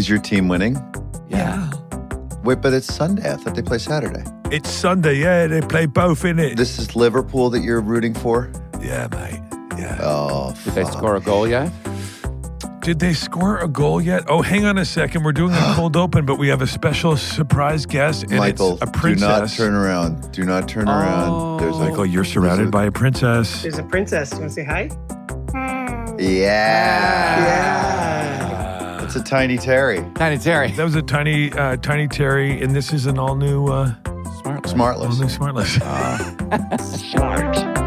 Is your team winning? Yeah. Wait, but it's Sunday. I thought they play Saturday. It's Sunday, yeah. They play both, innit? This is Liverpool that you're rooting for? Yeah, mate. Yeah. Oh, Did they score a goal yet? Did they score a goal yet? Oh, hang on a second. We're doing a cold open, but we have a special surprise guest, and Michael, it's a princess. do not turn around. Do not turn around. There's Michael, you're surrounded by a princess. There's a princess. You want to say hi? Yeah. It's a tiny Terry. Tiny Terry. That was a tiny Terry, and this is an all-new SmartLess. all-new SmartLess. SmartLess.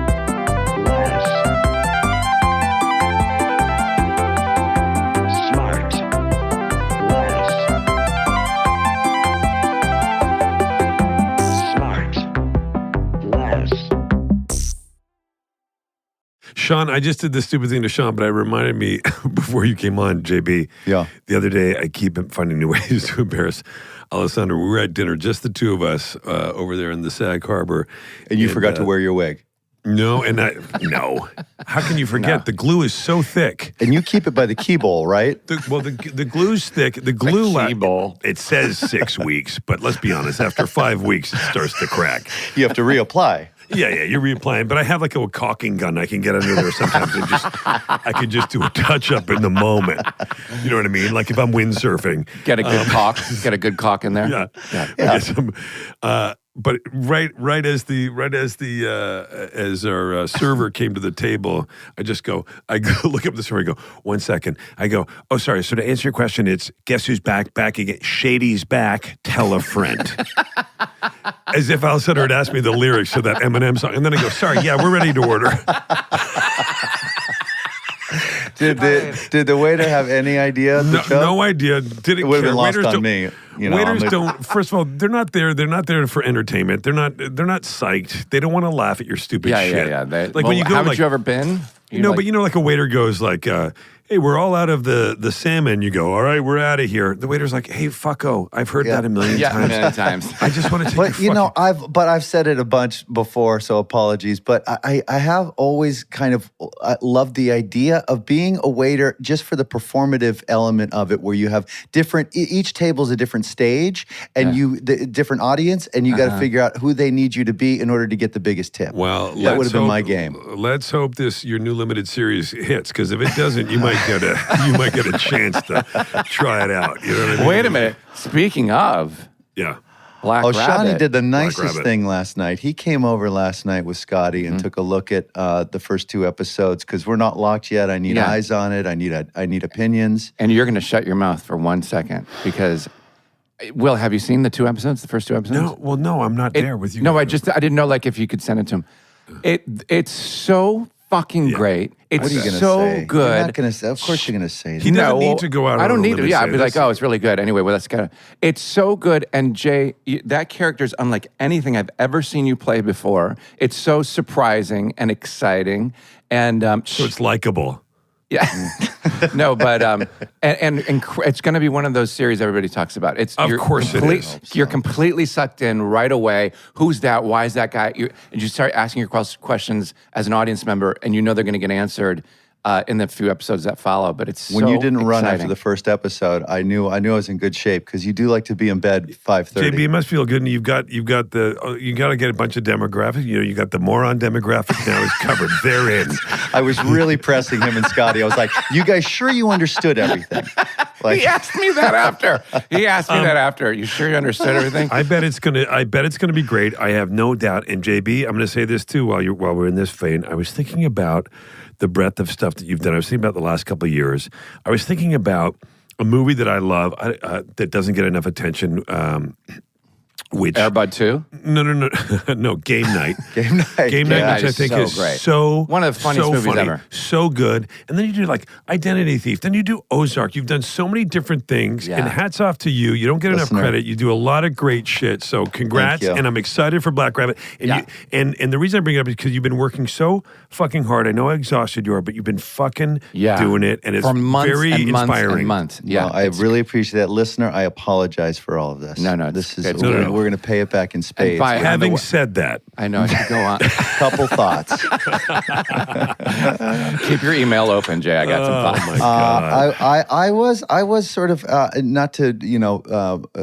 Sean, I just did this stupid thing to Sean, but it reminded me before you came on, JB. Yeah. The other day, I keep finding new ways to embarrass Alessandro. We were at dinner, just the two of us, over there in the Sag Harbor. And you forgot to wear your wig. No, no. How can you forget? No. The glue is so thick. And you keep it by the key bowl, right? The glue's thick. The glue, key bowl. It says 6 weeks, but let's be honest, after 5 weeks, it starts to crack. You have to reapply. Yeah, you're reapplying. But I have like a caulking gun I can get under there sometimes and I can just do a touch-up in the moment. You know what I mean? Like if I'm windsurfing. Get a good caulk. Get a good caulk in there. Yeah. But right as our server came to the table, I go look up the server. I go, 1 second. I go, oh, sorry. So to answer your question, it's guess who's back again. Shady's back. Tell a friend. As if Alessandro had asked me the lyrics of that Eminem song, and then I go, sorry, yeah, we're ready to order. Did the waiter have any idea? No idea. Didn't it would have been lost Waiters on me. You know, waiters don't. First of all, they're not there. They're not there for entertainment. They're not psyched. They don't want to laugh at your stupid shit. Yeah. When you go, haven't you ever been? But like a waiter goes like, hey, we're all out of the salmon. You go, all right, we're out of here. The waiter's like, hey, fucko, I've heard that a million times. Yeah, a million times. I just want to take But, I've said it a bunch before, so apologies. But I have always kind of loved the idea of being a waiter just for the performative element of it, where you have each table's a different stage, and the different audience, and you got to figure out who they need you to be in order to get the biggest tip. Well, that would have been my game. Let's hope your new limited series hits, because if it doesn't, you might get a chance to try it out. You know what I mean? Wait a minute. Speaking of, Black Rabbit. Shawnee did the nicest thing last night. He came over last night with Scotty and took a look at the first 2 episodes, because we're not locked yet. I need eyes on it. I need opinions. And you're going to shut your mouth for 1 second, because Will, have you seen the 2 episodes, the first 2 episodes? No. Well, no, I'm not there with you. No, I didn't know if you could send it to him. It's so fucking great. It's what are you gonna so say? good. You're not gonna say. Of course, you're gonna say. He doesn't need to go out. I don't need to. Yeah, I'd be this. like, oh, it's really good. Anyway, well, that's kind of. It's so good, and Jay, that character is unlike anything I've ever seen you play before. It's so surprising and exciting, and so it's likable. Yeah, no, but and it's going to be one of those series everybody talks about. It is. You're completely sucked in right away. Who's that? Why is that guy? And you start asking your questions as an audience member, and they're going to get answered in the few episodes that follow. But it's when you didn't run exciting. after the first episode, I knew I was in good shape, because you do like to be in bed 5:30. JB, it must feel good, and you got to get a bunch of demographics. You got the moron demographic now is covered. They're in. I was really pressing him and Scotty. I was like, "You guys sure you understood everything?" He asked me that after. You sure you understood everything? I bet it's gonna be great. I have no doubt. And JB, I'm gonna say this too while we're in this vein. I was thinking about the breadth of stuff that you've done. I was thinking about the last couple of years. I was thinking about a movie that I love that doesn't get enough attention. Which Air Bud 2? No, Game Night. Game Night, which I think is great. one of the funniest movies ever. So good. And then you do like Identity Thief. Then you do Ozark. You've done so many different things. Yeah. And hats off to you. You don't get enough credit. You do a lot of great shit. So congrats. And I'm excited for Black Rabbit. And and the reason I bring it up is because you've been working so fucking hard. I know how exhausted you are, but you've been fucking doing it. And it's for months very and inspiring. months. Yeah. Well, I really appreciate that. Listener, I apologize for all of this. No, this is we're going to pay it back in spades. Having said that, I know I should go on. Couple thoughts. Keep your email open, Jay. I got some thoughts. Oh my God. I was sort of not to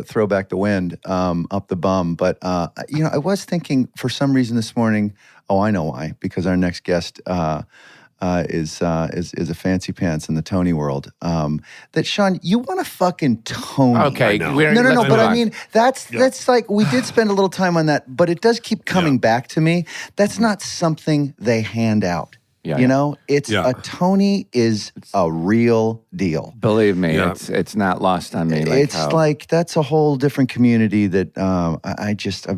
throw back the wind up the bum, but I was thinking for some reason this morning. Oh, I know why. Because our next guest is a fancy pants in the Tony world. That Sean, you want a fucking Tony? Okay, no. But I mean that's like we did spend a little time on that, but it does keep coming back to me. That's not something they hand out. Yeah, a Tony is a real deal. Believe me, it's not lost on me. Like that's a whole different community that I'm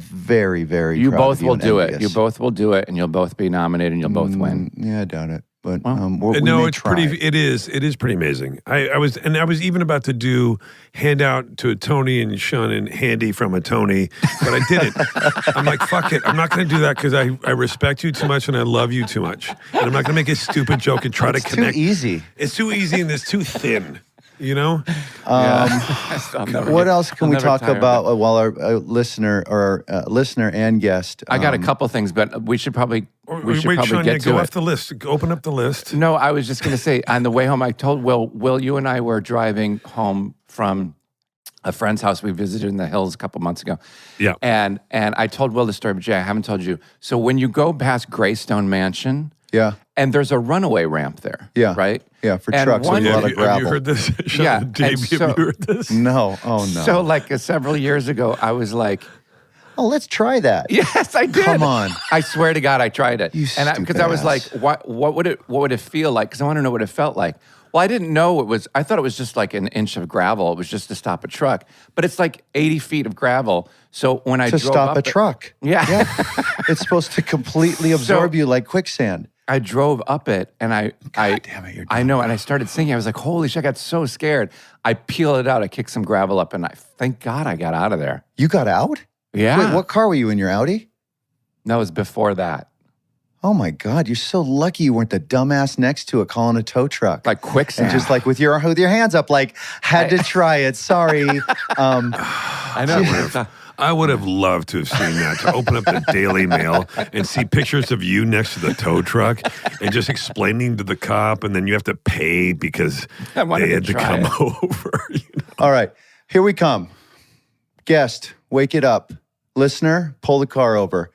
very, very. You proud both of you will and do envious. it. You both will do it, and you'll both be nominated, and you'll both win. Yeah, I doubt it. But it's pretty. It is pretty amazing. I was even about to hand out to a Tony and Sean and Handy from a Tony, but I didn't. I'm like, fuck it. I'm not going to do that because I respect you too much and I love you too much, and I'm not going to make a stupid joke and try to connect. It's too easy. It's too easy and it's too thin. What else can we talk about while our listener and guest? I got a couple things, but we should probably Sean, get to go it. off the list. Open up the list. No, I was just going to say on the way home, I told Will, you and I were driving home from a friend's house we visited in the hills a couple months ago. Yeah, and I told Will the story, but Jay, I haven't told you. So when you go past Greystone Mansion. Yeah. And there's a runaway ramp there. Yeah. Right? Yeah, for trucks. There's a lot of gravel. Have you heard this? Sean, yeah. Dave, have you heard this? No. Oh, no. So several years ago, I was like, oh, let's try that. Yes, I did. Come on. I swear to God, I tried it. Because I was like, what would it feel like? Because I want to know what it felt like. Well, I didn't know it was, I thought it was just like an inch of gravel. It was just to stop a truck. But it's like 80 feet of gravel. So when I drove stop a truck. Yeah. It's supposed to completely absorb you like quicksand. I drove up it and God damn it, you're I know, and I started singing. I was like, holy shit, I got so scared. I peeled it out. I kicked some gravel up and thank God I got out of there. You got out? Yeah. Wait, what car were you in, your Audi? No, it was before that. Oh my God, you're so lucky you weren't the dumbass next to it calling a tow truck. Like quicksand. And just like with your hands up, like, had to try it, sorry. I know. I would have loved to have seen that, to open up the Daily Mail and see pictures of you next to the tow truck and just explaining to the cop, and then you have to pay because they had to come over. All right, here we come. Guest, wake it up. Listener, pull the car over.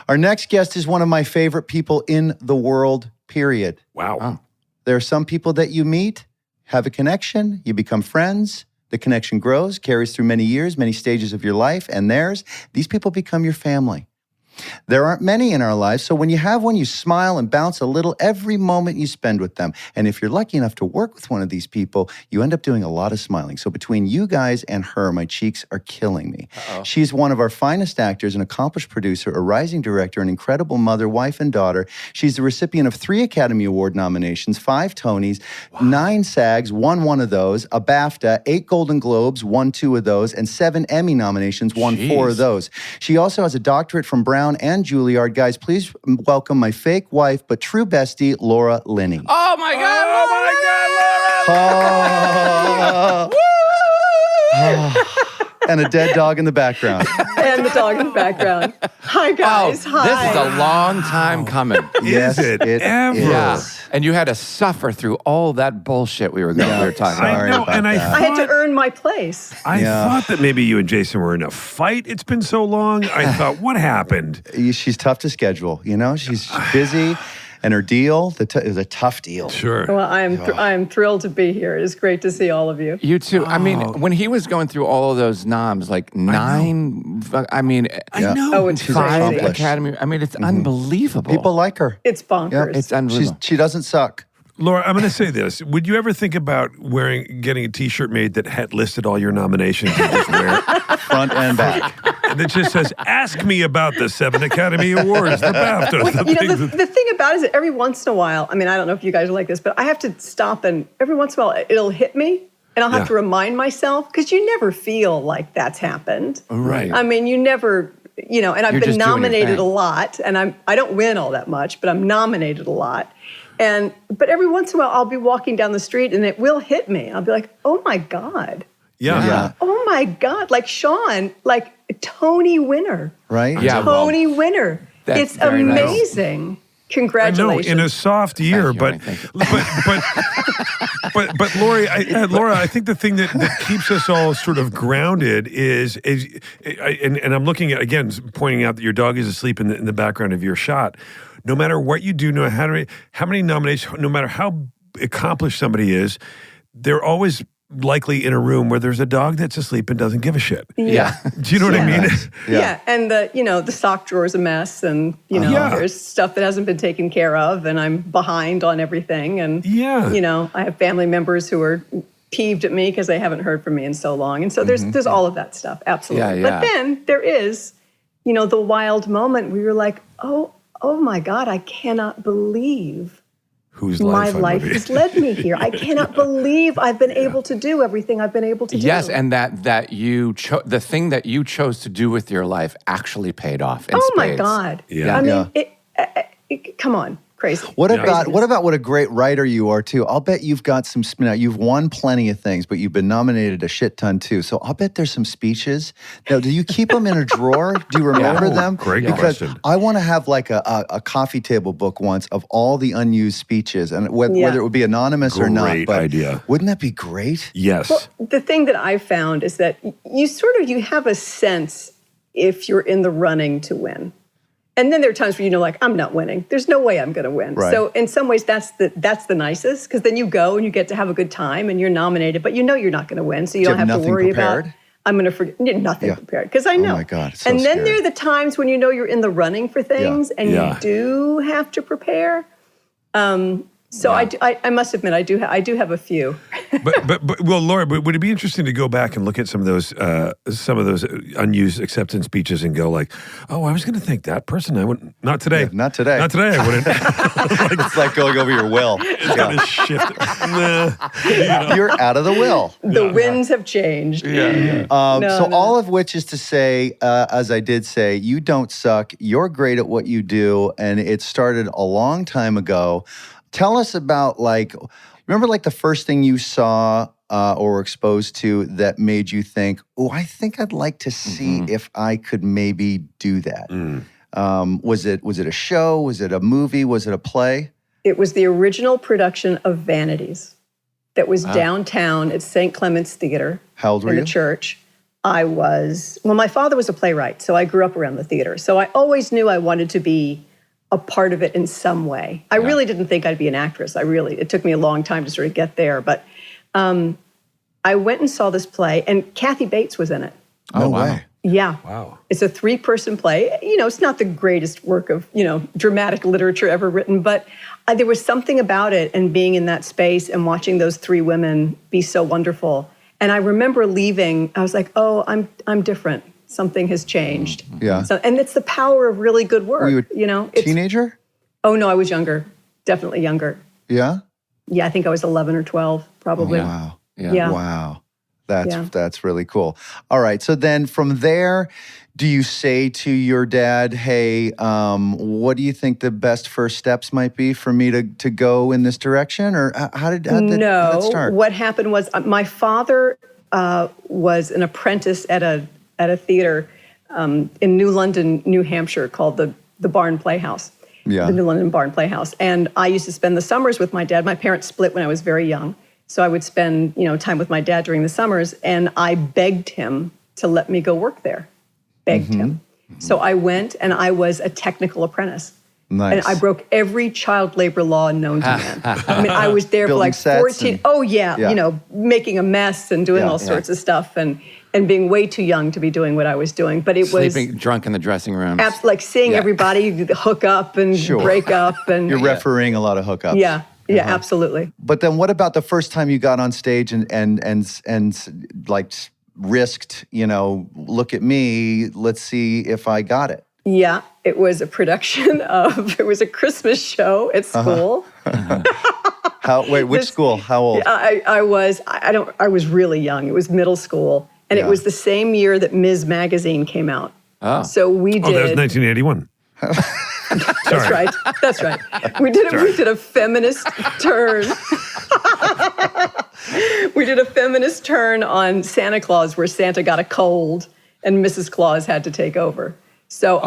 Our next guest is one of my favorite people in the world, period. Wow. There are some people that you meet, have a connection, you become friends. The connection grows, carries through many years, many stages of your life and theirs. These people become your family. There aren't many in our lives, so when you have one, you smile and bounce a little every moment you spend with them. And if you're lucky enough to work with one of these people, you end up doing a lot of smiling. So between you guys and her, my cheeks are killing me. Uh-oh. She's one of our finest actors, an accomplished producer, a rising director, an incredible mother, wife, and daughter. She's the recipient of 3 Academy Award nominations, 5 Tonys, 9 SAGs, won 1 of those, a BAFTA, 8 Golden Globes, won 2 of those, and 7 Emmy nominations, won 4 of those. She also has a doctorate from Brown and Juilliard. Guys, please welcome my fake wife but true bestie, Laura Linney. Oh my God! Oh my God, Laura! And a dead dog in the background. And the dog in the background. Hi, guys. Hi. This is a long time coming. Yes, it ever? Yeah. And you had to suffer through all that bullshit we were talking about. I had to earn my place. I thought that maybe you and Jason were in a fight. It's been so long. I thought, what happened? She's tough to schedule. She's busy. And her deal, is a tough deal. Sure. Well, I am thrilled to be here. It's great to see all of you. You too. I mean, when he was going through all of those noms, like 9, I know. Oh, it's 5 crazy. Academy. I mean, it's unbelievable. People like her. It's bonkers. It's unbelievable. She doesn't suck. Laura, I'm going to say this. Would you ever think about getting a T-shirt made that had listed all your nominations and just wear it? Front and back. And it just says, ask me about the 7 Academy Awards, the BAFTA. The thing about it is that every once in a while, I mean, I don't know if you guys are like this, but I have to stop and every once in a while it'll hit me and I'll have to remind myself because you never feel like that's happened. Right. I mean, you never, and I've been nominated a lot and I don't win all that much, but I'm nominated a lot. But every once in a while, I'll be walking down the street and it will hit me. I'll be like, oh my God. Yeah. Oh my God. Like Sean, like Tony winner. Right? Yeah. Tony winner. It's amazing. Nice. Congratulations. I know, in a soft year, but Laura, I think the thing that keeps us all sort of grounded is and I'm looking at, again, pointing out that your dog is asleep in the background of your shot. No matter what you do, no matter how many nominations, no matter how accomplished somebody is, they're always likely in a room where there's a dog that's asleep and doesn't give a shit. Yeah. Do you know what I mean? Yeah. And the sock drawer is a mess, and there's stuff that hasn't been taken care of, and I'm behind on everything. And I have family members who are peeved at me because they haven't heard from me in so long. And so there's all of that stuff. Absolutely. But then there is, the wild moment where you're like, oh my God, I cannot believe my life has led me here. I cannot believe I've been able to do everything I've been able to do. Yes, and that you the thing that you chose to do with your life actually paid off in spades. My God. Yeah. I mean, come on. Crazy. What about what a great writer you are too? I'll bet you've got some. Now, you've won plenty of things, but you've been nominated a shit ton too. So I'll bet there's some speeches. Now, do you keep them in a drawer? Do you remember them? Great question. Because I want to have like a coffee table book once of all the unused speeches, and whether it would be anonymous or not. Great idea. Wouldn't that be great? Yes. Well, the thing that I've found is that you have a sense if you're in the running to win. And then there are times where I'm not winning. There's no way I'm going to win. Right. So in some ways, that's the nicest, because then you go and you get to have a good time and you're nominated, but you're not going to win, so you don't have to worry about. I'm going to forget nothing prepared, because I know. Oh my God, it's so and then scary. there are the times when you're in the running for things and you do have to prepare. So I must admit I do have a few. but Laura, would it be interesting to go back and look at some of those unused acceptance speeches and go like, oh, I was going to thank that person. I wouldn't. Not today. Not today. Not today. I wouldn't. It's like going over your will. It's going to shift. Nah. You're out of the will. The winds have changed. All of which is to say, as I did say, you don't suck. You're great at what you do, and it started a long time ago. Tell us about remember the first thing you saw or were exposed to that made you think, oh, I think I'd like to see if I could maybe do that. Was it a show? Was it a movie? Was it a play? It was the original production of Vanities that was downtown at St. Clement's Theater. How old were you? In the church. My father was a playwright, so I grew up around the theater. So I always knew I wanted to be a part of it in some way. I really didn't think I'd be an actress. It took me a long time to sort of get there. But I went and saw this play, and Kathy Bates was in it. No way. Yeah. Wow. It's a 3-person play. It's not the greatest work of, dramatic literature ever written, but there was something about it and being in that space and watching those 3 women be so wonderful. And I remember leaving, I was like, oh, I'm different. Something has changed. Yeah. So, and it's the power of really good work. Were you a teenager? Oh, no, I was younger. Definitely younger. Yeah? Yeah, I think I was 11 or 12, probably. Oh, wow. Yeah. Wow. That's really cool. All right. So then from there, do you say to your dad, hey, what do you think the best first steps might be for me to go in this direction? Or how did that start? What happened was my father was an apprentice at a theater in New London, New Hampshire, called the Barn Playhouse. Yeah. The New London Barn Playhouse. And I used to spend the summers with my dad. My parents split when I was very young. So I would spend, time with my dad during the summers, and I begged him to let me go work there. Begged him. So I went, and I was a technical apprentice. Nice. And I broke every child labor law known to man. I mean, I was there for like 14. Making a mess and doing all sorts of stuff, and being way too young to be doing what I was doing. But it was sleeping drunk in the dressing room. Like seeing everybody hook up and break up, and you're refereeing a lot of hookups. Yeah. Yeah, absolutely. But then what about the first time you got on stage and like risked, look at me, let's see if I got it? Yeah, it was a production it was a Christmas show at school. Which school? How old? I was really young. It was middle school. And it was the same year that Ms. Magazine came out. Oh. So we did. Oh, that was 1981. That's right. We did a feminist turn. We did a feminist turn on Santa Claus where Santa got a cold and Mrs. Claus had to take over. So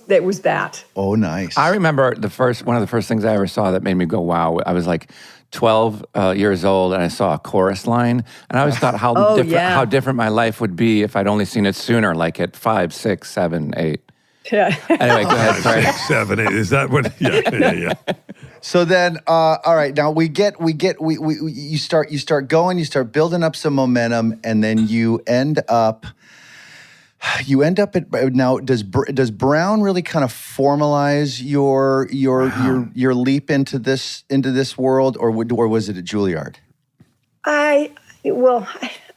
it was that. Oh, nice. I remember one of the first things I ever saw that made me go, wow. I was like 12 years old and I saw a chorus line. And I always thought how different my life would be if I'd only seen it sooner, like at 5, 6, 7, 8. Yeah. Anyway, go ahead. Sorry. 6, 7, 8. Is that what? Yeah. So then, all right. Now you start going. You start building up some momentum, and then you end up. At now. Does Brown really kind of formalize your leap into this world, or was it at Juilliard? I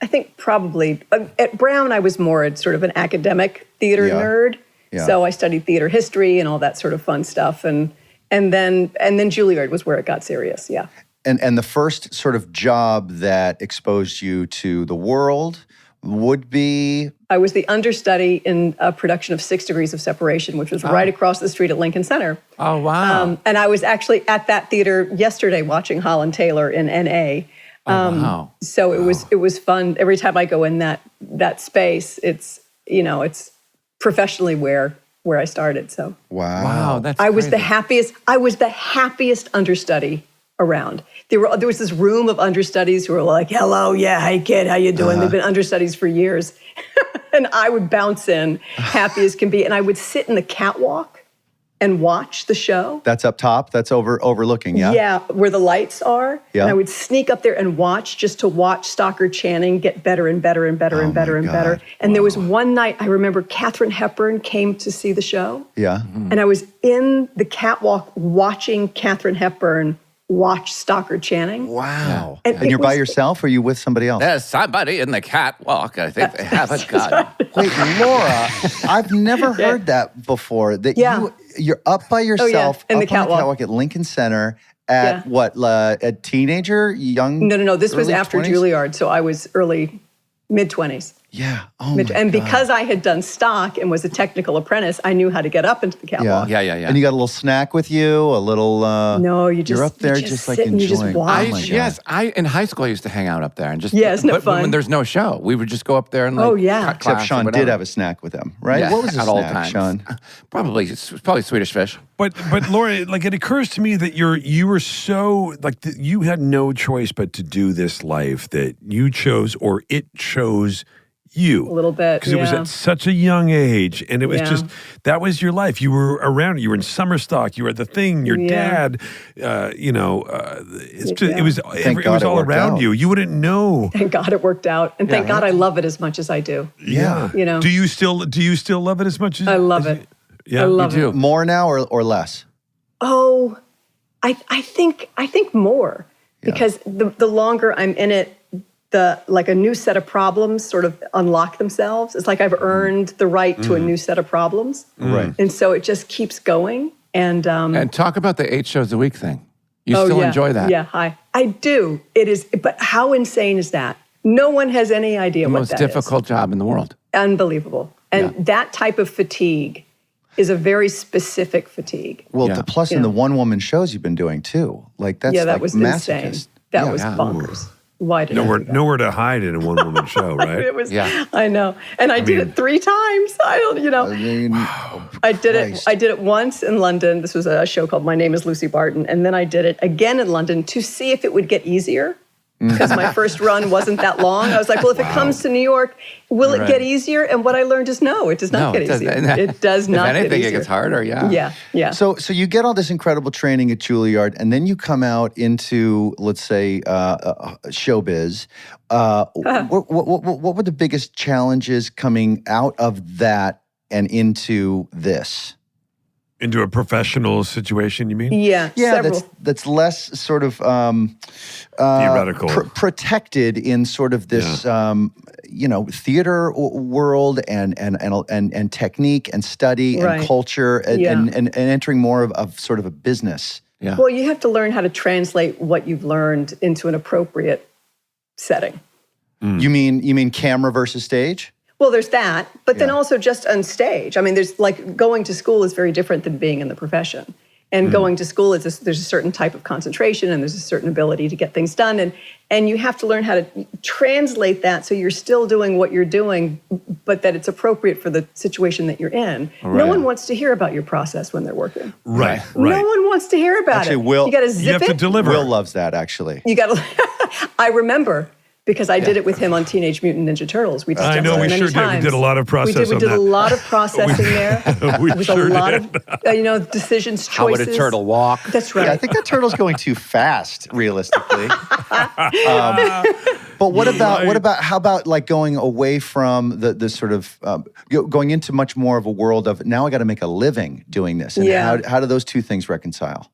think probably at Brown I was more sort of an academic theater nerd. Yeah. So I studied theater history and all that sort of fun stuff, and then Juilliard was where it got serious. Yeah. And the first sort of job that exposed you to the world would be? I was the understudy in a production of 6 Degrees of Separation, which was right across the street at Lincoln Center. Oh, wow. And I was actually at that theater yesterday watching Holland Taylor in N.A. Wow. So it was fun. Every time I go in that space, it's professionally where I started. So wow, that's I was crazy. I was the happiest understudy around. There was this room of understudies who were like, "Hello, yeah, hey kid, how you doing?" They've been understudies for years, and I would bounce in, happy as can be, and I would sit in the catwalk and watch the show. That's up top. That's overlooking. Yeah. Yeah, where the lights are. Yeah. And I would sneak up there and watch just to watch Stockard Channing get better and better and better and better and better. And there was one night I remember Katharine Hepburn came to see the show. Yeah. And I was in the catwalk watching Katharine Hepburn watch Stockard Channing. Wow. Yeah. And you're by yourself or are you with somebody else? There's somebody in the catwalk. I think they have a gun. Wait, Laura, I've never heard that before. That you're up by yourself in up the catwalk at Lincoln Center at a teenager, young? No. This was after 20s? Juilliard, so I was mid-20s. Yeah. Oh my And God. because I had done stock and was a technical apprentice, I knew how to get up into the catwalk. Yeah. And you got a little snack with you, a little. No, you're up there just like sit and enjoying. you just watch. Yes, in high school I used to hang out up there and just. Yeah, isn't it fun? When there's no show, we would just go up there and cut class Except Sean or whatever. did have a snack with him, right? Yeah, What was his at all snack, times. Sean? Probably Swedish fish. But Laura, like it occurs to me that you were so you had no choice but to do this life that you chose, or it chose you a little bit, because it was at such a young age, and it was just that was your life. You were around. You were in summer stock. You were at the thing. Your dad, it was all around you. You wouldn't know. Thank God it worked out, and thank God I love it as much as I do. Yeah. You know. Do you still love it as much as I love it? Yeah, I love you do. it. More now or less? Oh, I think more because the longer I'm in it, a new set of problems sort of unlock themselves. It's like I've earned the right to a new set of problems. Right. And so it just keeps going. And talk about the 8 shows a week thing. You still enjoy that? Yeah, I do. It is, but how insane is that? No one has any idea what that is. The most difficult job in the world. Unbelievable. And that type of fatigue is a very specific fatigue. Well, plus in the one-woman shows you've been doing too. Like that's that was masochist. insane. That was bonkers. Why did I do that? Nowhere to hide in a one-woman show, right? It was. I know, and I did it 3 times. I did it. I did it once in London. This was a show called My Name Is Lucy Barton, and then I did it again in London to see if it would get easier. Because my first run wasn't that long. I was like, well, if it comes to New York, will it get easier? And what I learned is no, it does not get easier. It does not get easier. If anything, it gets harder, Yeah. So you get all this incredible training at Juilliard, and then you come out into, let's say, showbiz. What were the biggest challenges coming out of that and into this? Into a professional situation, you mean? Yeah. That's less sort of theoretical, protected in sort of this theater world and technique and study and culture and entering more of sort of a business. Yeah. Well, you have to learn how to translate what you've learned into an appropriate setting. You mean camera versus stage? Well, there's that, but then also just on stage. I mean, there's going to school is very different than being in the profession. And going to school, there's a certain type of concentration and there's a certain ability to get things done. And you have to learn how to translate that so you're still doing what you're doing, but that it's appropriate for the situation that you're in. Right. No one wants to hear about your process when they're working. Right. No one wants to hear about it. Will, you got to zip it. You have to deliver. Will loves that, actually. You got to. I remember. Because I did it with him on Teenage Mutant Ninja Turtles. We I know, we sure did. We did a lot of processing. We did a lot of processing there. We it was sure a lot did. of decisions, choices. How would a turtle walk? That's right. Yeah, I think that turtle's going too fast, realistically. But what about how about like going away from the sort of going into much more of a world of now I got to make a living doing this, and how do those two things reconcile?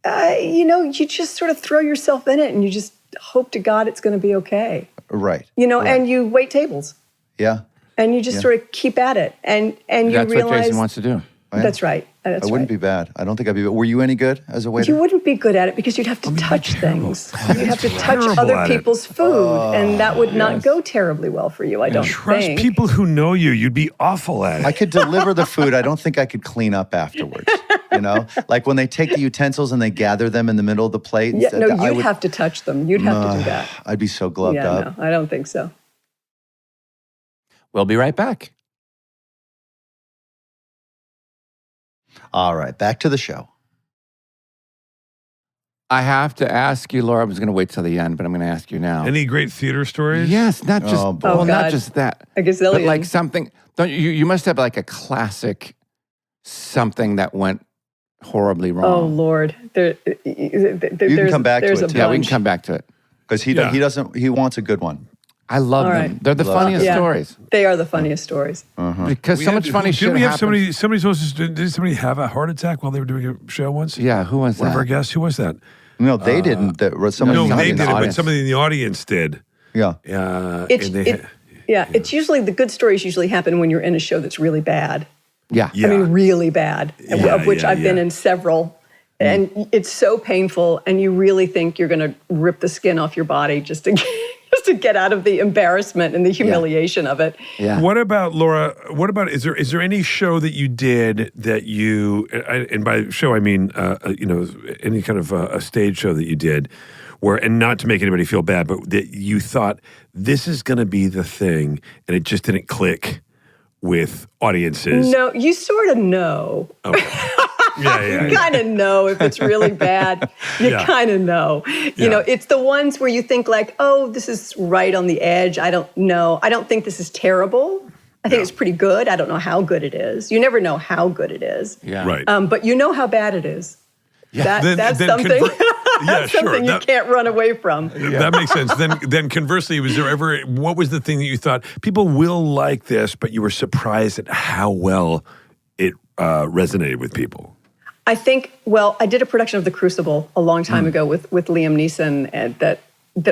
You just sort of throw yourself in it, and you just hope to God it's going to be okay. Right. And you wait tables. Yeah. And you just sort of keep at it, and you That's realize what Jason wants to do. That's right. I wouldn't be bad. I don't think I'd be bad. Were you any good as a waiter? You wouldn't be good at it because you'd have to touch things. You'd have to touch other people's food, and that would not go terribly well for you, I don't Trust think. people who know you. You'd be awful at it. I could deliver the food. I don't think I could clean up afterwards. Like when they take the utensils and they gather them in the middle of the plate. Yeah, no, you'd have to touch them. You'd have to do that. I'd be so gloved up. No, I don't think so. We'll be right back. All right, back to the show. I have to ask you, Laura. I was going to wait till the end, but I'm going to ask you now. Any great theater stories? Yes, not just not just that. A gazillion. But like something. Don't you must have like a classic something that went horribly wrong. Oh Lord, you can come back to it too. Yeah, we can come back to it because he wants a good one. I love them. They're the funniest stories. They are the funniest stories. Because so much funny shit Did we have happens. did somebody have a heart attack while they were doing a show once? Yeah, who was that? One of our guests. Who was that? No, they didn't. Somebody No, they in the did it, but audience. somebody in the audience did. Yeah. It's usually the good stories usually happen when you're in a show that's really bad. Yeah. I mean, really bad, of which I've been in several. And it's so painful, and you really think you're going to rip the skin off your body just to get out of the embarrassment and the humiliation of it. Yeah. What about, Laura, is there any show that you did that you, and by show I mean, any kind of a stage show that you did where, and not to make anybody feel bad, but that you thought this is going to be the thing and it just didn't click with audiences? No, you sort of know. Okay. You kind of know if it's really bad. You kind of know. You know, it's the ones where you think like, oh, this is right on the edge. I don't know. I don't think this is terrible. I think it's pretty good. I don't know how good it is. You never know how good it is. Yeah. Right. But you know how bad it is. Yeah. That's something. That's something you can't run away from. That makes sense. Then conversely, what was the thing that you thought people will like this, but you were surprised at how well it resonated with people? I think, I did a production of The Crucible a long time ago with Liam Neeson and that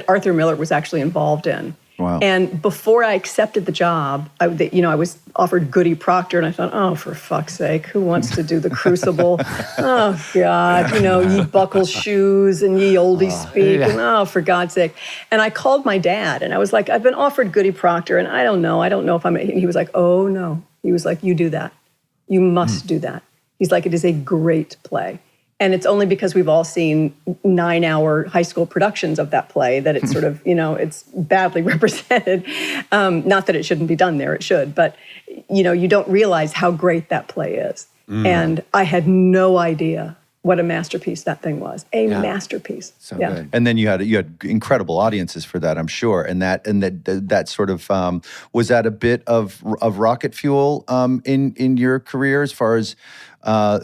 Arthur Miller was actually involved in. Wow. And before I accepted the job, I was offered Goody Proctor, and I thought, oh, for fuck's sake, who wants to do The Crucible? Oh, God, ye buckle shoes and ye oldies speak, and oh, for God's sake. And I called my dad, and I was like, I've been offered Goody Proctor, and I don't know if I'm, and he was like, oh, no. He was like, you do that. You must do that. He's like, it is a great play. And it's only because we've all seen 9-hour high school productions of that play that it's sort of, it's badly represented. Not that it shouldn't be done there, it should. But, you don't realize how great that play is. And I had no idea what a masterpiece that thing was. A masterpiece. So good. And then you had incredible audiences for that, I'm sure. And that sort of was that a bit of rocket fuel in your career as far as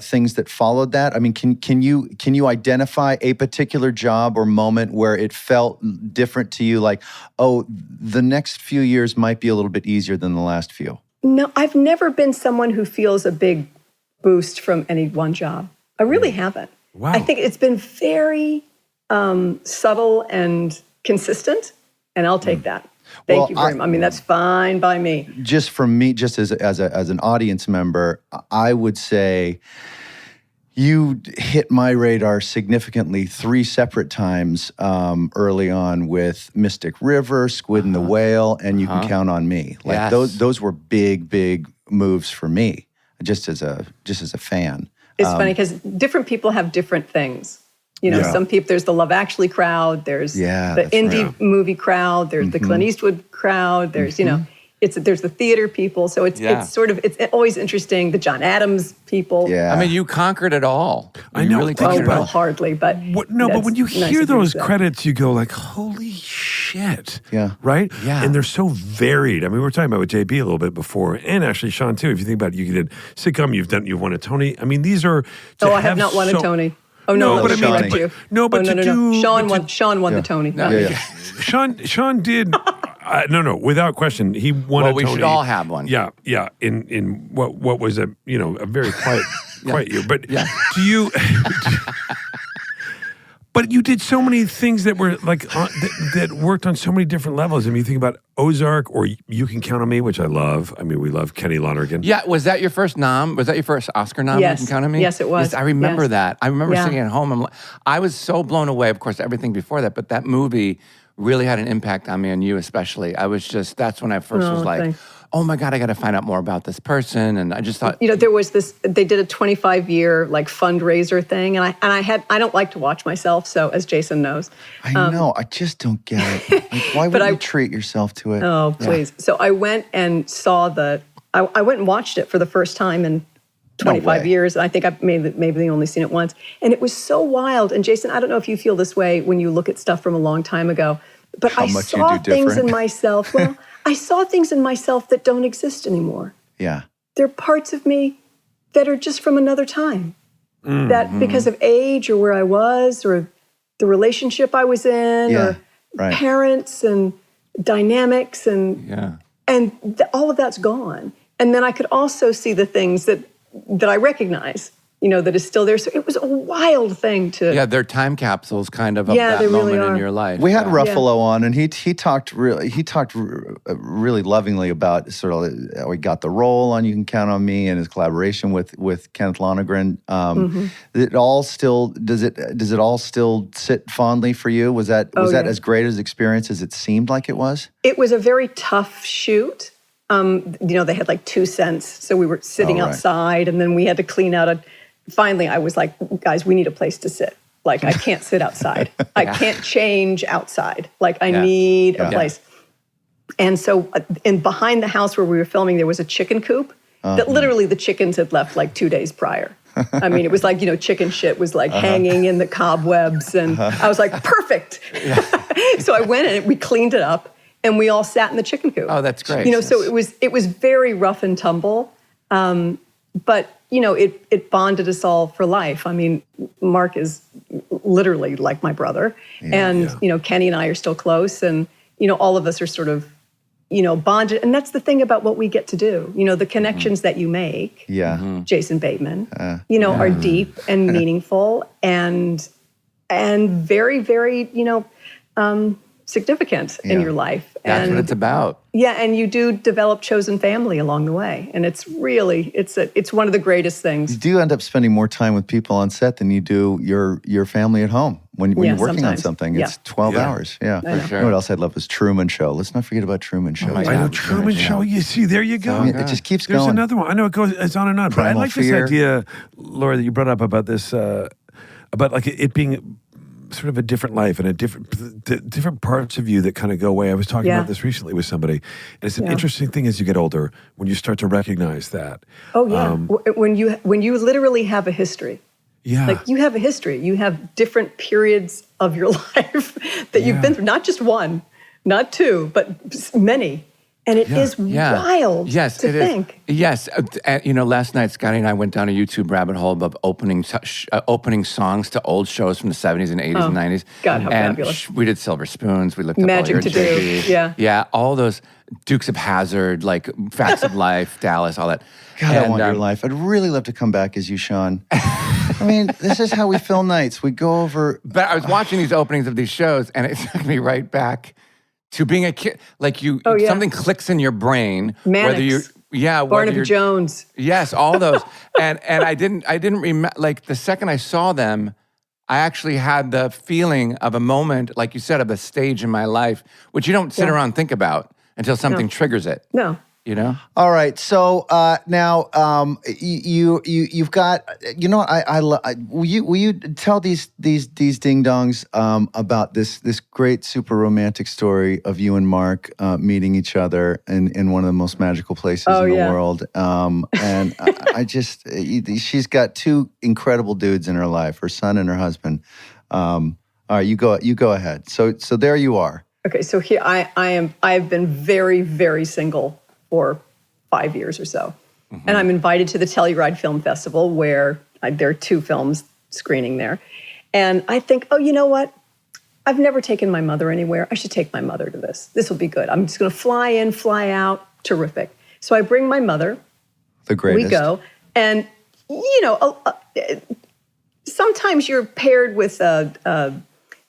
things that followed that? I mean, can you identify a particular job or moment where it felt different to you? Like, oh, the next few years might be a little bit easier than the last few. No, I've never been someone who feels a big boost from any one job. I really haven't. Wow. I think it's been very subtle and consistent, and I'll take that. Thank you very much. I mean, that's fine by me. Just from me, just as an audience member, I would say you hit my radar significantly 3 separate times early on with Mystic River, Squid and the Whale, and You Can Count on Me. Like those were big moves for me, just as a fan. It's funny because different people have different things. You know, some people, there's the Love Actually crowd, there's the indie movie crowd, there's the Clint Eastwood crowd, there's, you know, there's the theater people. So it's always interesting. The John Adams people. Yeah. I mean, you conquered it all. I know. Really well, hardly, but but when you hear those credits, you go like, holy shit. Yeah. Right? Yeah. And they're so varied. I mean, we were talking about with JB a little bit before, and actually Sean too. If you think about it, you did sitcom, you've won a Tony. I mean, these are. I have not won a Tony. Oh no, but I mean, you. No, but Sean won the Tony. No. Sean did. No, without question, he won a Tony. Well, we should all have one. Yeah. In what was a very quiet year. But do you? But you did so many things that were like that worked on so many different levels. I mean, you think about Ozark or You Can Count on Me, which I love. I mean, we love Kenny Lonergan. Yeah, was that your first nom? Was that your first Oscar nom? Yes. You Can Count on Me? Yes, it was. Yes, I remember that. I remember sitting at home. I was so blown away, of course, everything before that, but that movie really had an impact on me and you especially. That's when I first was like, oh my God, I got to find out more about this person. And I just thought, there was they did a 25-year like fundraiser thing. And I don't like to watch myself. So as Jason knows. I know, I just don't get it. Like, why would you treat yourself to it? Oh, please. So I went and saw I went and watched it for the first time in 25 years. I think I've maybe only seen it once. And it was so wild. And Jason, I don't know if you feel this way when you look at stuff from a long time ago, but I saw things in myself. Well, I saw things in myself that don't exist anymore. Yeah. There are parts of me that are just from another time. That because of age or where I was or the relationship I was in or parents and dynamics and all of that's gone. And then I could also see the things that I recognize, that is still there. So it was a wild thing to... Yeah, they're time capsules kind of that moment in your life. We had Ruffalo on, and he talked really lovingly about sort of how he got the role on You Can Count on Me and his collaboration with Kenneth Lonergan. Does it all still sit fondly for you? Was that as great as experience as it seemed like it was? It was a very tough shoot. They had like 2 cents, so we were sitting outside, and then we had to clean out Finally, I was like, guys, we need a place to sit. Like, I can't sit outside. I can't change outside. Like, I need a place. And so, behind the house where we were filming, there was a chicken coop that literally the chickens had left like 2 days prior. I mean, it was like, chicken shit was like hanging in the cobwebs, and I was like, perfect. So I went and we cleaned it up. And we all sat in the chicken coop. Oh, that's great. So it was very rough and tumble, but it bonded us all for life. I mean, Mark is literally like my brother, and Kenny and I are still close, and all of us are sort of bonded. And that's the thing about what we get to do. The connections that you make. Yeah, Jason Bateman. Are deep and meaningful and very, very significant in your life. That's what it's about. Yeah, and you do develop chosen family along the way. And it's really, it's one of the greatest things. You do end up spending more time with people on set than you do your family at home. When you're working on something, it's 12 hours. Yeah. For sure. You know what else I love was Truman Show. Let's not forget about Truman Show. I know Truman Show. You see, there you go. It just keeps going. There's another one. I know it's on and on. But I like this idea, Laura, that you brought up about this, about like it being sort of a different life and different parts of you that kind of go away. I was talking about this recently with somebody, and it's an interesting thing as you get older when you start to recognize that. Oh yeah, when you literally have a history. Yeah, like you have a history. You have different periods of your life that you've been through. Not just one, not two, but many. And it is wild to think. Yes. Last night, Scotty and I went down a YouTube rabbit hole of opening songs to old shows from the 70s and 80s and 90s. God, how fabulous. We did Silver Spoons. We looked up Magic to Do. Yeah. Yeah, all those Dukes of Hazzard, like Facts of Life, Dallas, all that. God, I want your life. I'd really love to come back as you, Sean. I mean, this is how we film nights. We go over... But I was watching these openings of these shows, and it took me right back to being a kid. Like something clicks in your brain. Mannix. Barnaby Jones. Yes, all those. and I didn't remember, like the second I saw them, I actually had the feeling of a moment, like you said, of a stage in my life, which you don't sit around and think about until something triggers it. No. you know? All right. So now you've got, you know, will you tell these ding dongs about this great super romantic story of you and Mark meeting each other in one of the most magical places in the world. And she's got two incredible dudes in her life, her son and her husband. All right, you go ahead. So there you are. Okay, so here I've been very, very single for 5 years or so. Mm-hmm. And I'm invited to the Telluride Film Festival where there are 2 films screening there. And I think, oh, you know what? I've never taken my mother anywhere. I should take my mother to this. This will be good. I'm just going to fly in, fly out. Terrific. So I bring my mother. The greatest. We go. And, you know, sometimes you're paired with a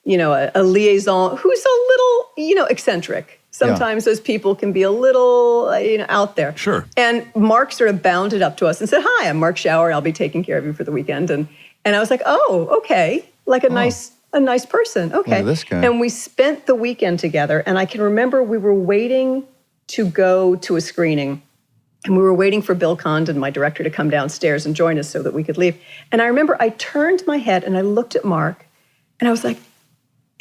liaison who's a little, you know, eccentric. Sometimes those people can be a little, out there. Sure. And Mark sort of bounded up to us and said, "Hi, I'm Mark Schauer. I'll be taking care of you for the weekend." And I was like, "Oh, okay." Like a nice person. Okay. This guy. And we spent the weekend together. And I can remember we were waiting to go to a screening. And we were waiting for Bill Condon, my director, to come downstairs and join us so that we could leave. And I remember I turned my head and I looked at Mark and I was like,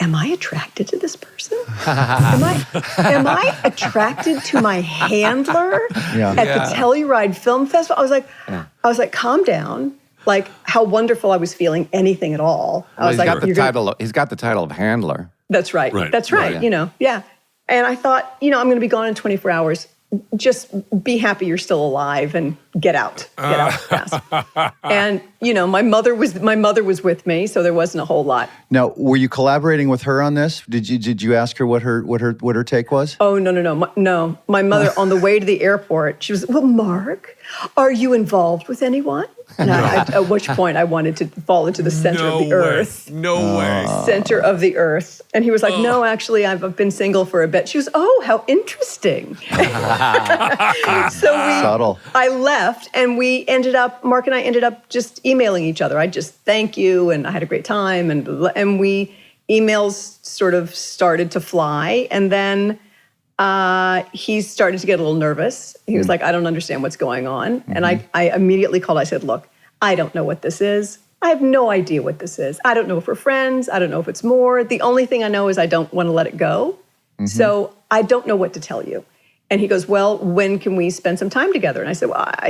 am I attracted to this person? Am I attracted to my handler at the Telluride Film Festival? I was like, calm down. Like how wonderful I was feeling, anything at all. He's got the title of handler. That's right. That's right. Yeah. You know, yeah. And I thought, I'm going to be gone in 24 hours. Just be happy you're still alive and get out fast. And my mother was with me, so there wasn't a whole lot. Now, were you collaborating with her on this? Did you ask her what her take was? Oh no. My mother on the way to the airport, she was, "Well, Mark, are you involved with anyone?" And at which point I wanted to fall into the center of the earth. No way. Center of the earth. And he was like, "No, actually, I've been single for a bit." She was, "Oh, how interesting." Subtle. I left and Mark and I ended up just emailing each other. I just thank you and I had a great time and we emails sort of started to fly and then he started to get a little nervous. He was like, "I don't understand what's going on." Mm-hmm. And I immediately called. I said, "Look, I don't know what this is. I have no idea what this is. I don't know if we're friends. I don't know if it's more. The only thing I know is I don't want to let it go. Mm-hmm. So I don't know what to tell you." And he goes, "Well, when can we spend some time together?" And I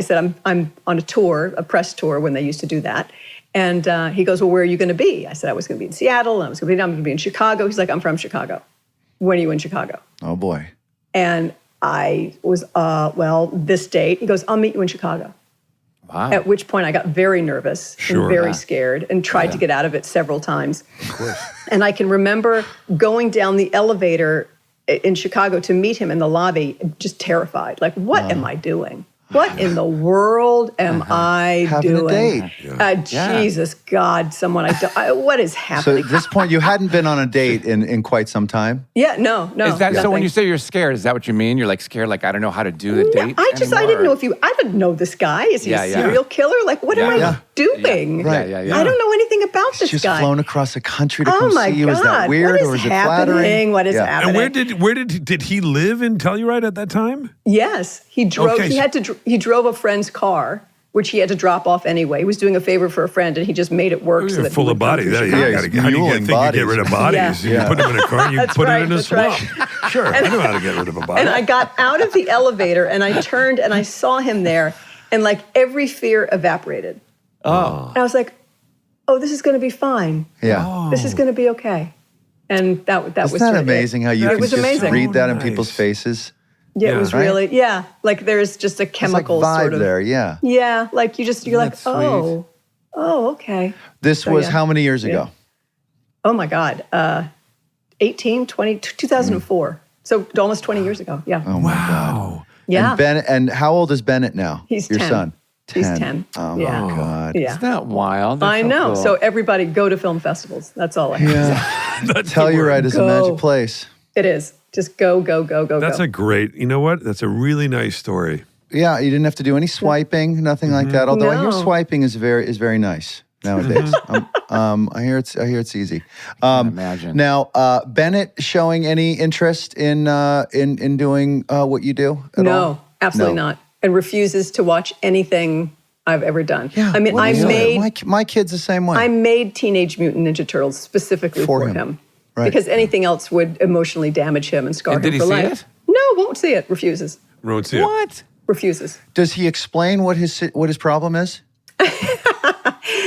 said, I'm on a tour, a press tour when they used to do that. And he goes, "Well, where are you going to be?" I said, "I was going to be in Seattle. And I'm going to be in Chicago." He's like, "I'm from Chicago. When are you in Chicago?" Oh, boy. And I was, this date. He goes, "I'll meet you in Chicago." Wow. At which point I got very nervous and very scared and tried to get out of it several times. Of course. And I can remember going down the elevator in Chicago to meet him in the lobby, just terrified. Like, what am I doing? What in the world am I Having doing? A date. Jesus, God, what is happening? So at this point, you hadn't been on a date in quite some time? Yeah, no. Is that, so when you say you're scared, is that what you mean? You're like scared, like, I don't know how to do the date I didn't know I didn't know this guy. Is he a serial killer? Like, what am I doing? Right. I don't know anything about this She's guy. flown across the country to come see you. God. Is that weird or is it flattering? What is happening? And where did he live in Telluride at that time? Yes, he drove. Okay. He drove a friend's car, which he had to drop off anyway. He was doing a favor for a friend, and he just made it work. So that full of bodies. How do you get rid of bodies? You put them in a car and you put it in a swamp. Sure, I know how to get rid of a body. And I got out of the elevator, and I turned, and I saw him there, and like every fear evaporated. Oh. And I was like, "Oh, this is going to be fine. Yeah. This is going to be okay." And that was Isn't that amazing how you can just read that in people's faces? Yeah, it was really, like there's just a chemical like vibe sort of there, yeah. Yeah, like you're like, oh, okay. This was how many years ago? Oh my God, 2004. So almost 20 years ago, yeah. Oh my God. Yeah. And how old is Bennett now? He's your 10. son. 10. He's 10. Oh my God. Yeah. Isn't that wild? That's I so know. cool. So everybody go to film festivals. That's all I have to say. Telluride is a magic place. It is. Just go. That's a great, you know what? That's a really nice story. Yeah, you didn't have to do any swiping, nothing like that. Although I hear swiping is very nice nowadays. I hear it's easy. Imagine. Now, Bennett showing any interest in doing what you do at all? absolutely not. And refuses to watch anything I've ever done. Yeah, I mean, my kid's the same way. I made Teenage Mutant Ninja Turtles specifically for him. Right. Because anything else would emotionally damage him and scar him for life. Did he see it? No, won't see it. Refuses. Won't see it. What? Refuses. Does he explain what his problem is?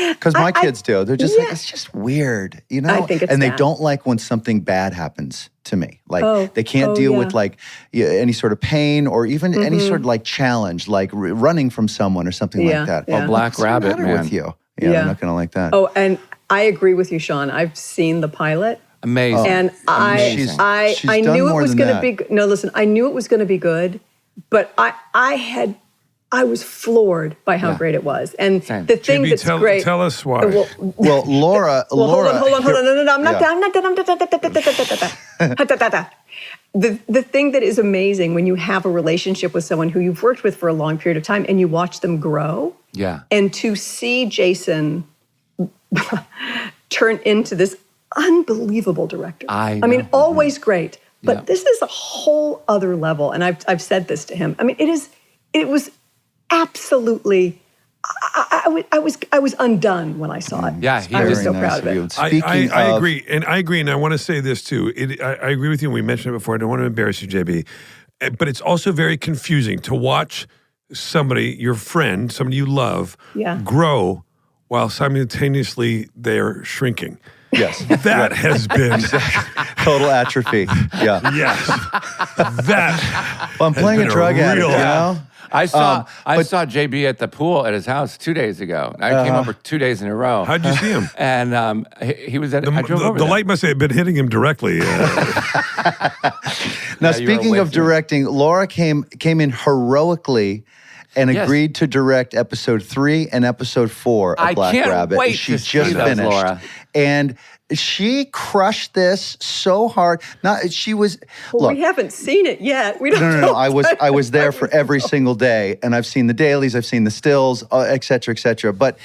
Because my kids do. They're just like, it's just weird, you know? I think it's and they bad. don't like when something bad happens to me. Like they can't deal with like any sort of pain or even any sort of like challenge, like running from someone or something like that. Yeah. Oh, Black Rabbit, man. With you. Yeah, they're not going to like that. Oh, and I agree with you, Sean. I've seen the pilot. Amazing. And She's I done knew it more was than going to that. be good. No, listen, I knew it was going to be good, but I was floored by how great it was. And Same. the thing that's great. Tell us why. Well, Laura. Hold on. No, I'm not done. The thing that is amazing when you have a relationship with someone who you've worked with for a long period of time and you watch them grow. Yeah. And to see Jason turn into this unbelievable director. I mean, know. always great, but this is a whole other level. And I've said this to him. I mean, it was absolutely. I was undone when I saw it. Yeah, I was so Very proud nice of you. it. I agree. And I agree. And I want to say this too. I agree with you. And we mentioned it before. I don't want to embarrass you, JB. But it's also very confusing to watch somebody, your friend, somebody you love, grow while simultaneously they're shrinking. Yes. That has been Total atrophy. Yeah. yes. That Well, I'm playing a been a drug addict, real- you know? I saw JB at the pool at his house 2 days ago. I came over 2 days in a row. How'd you see him? And he was at. I drove over The there. light must have been hitting him directly. Now, you were speaking away of from it. directing, Laura came in heroically and agreed to direct episode 3 and episode 4 of I Black can't Rabbit. wait She to just see those, finished. Laura. And she crushed this so hard. She was look. We haven't seen it yet. We don't No. know. I was there for every single day, and I've seen the dailies, I've seen the stills, et cetera, et cetera. But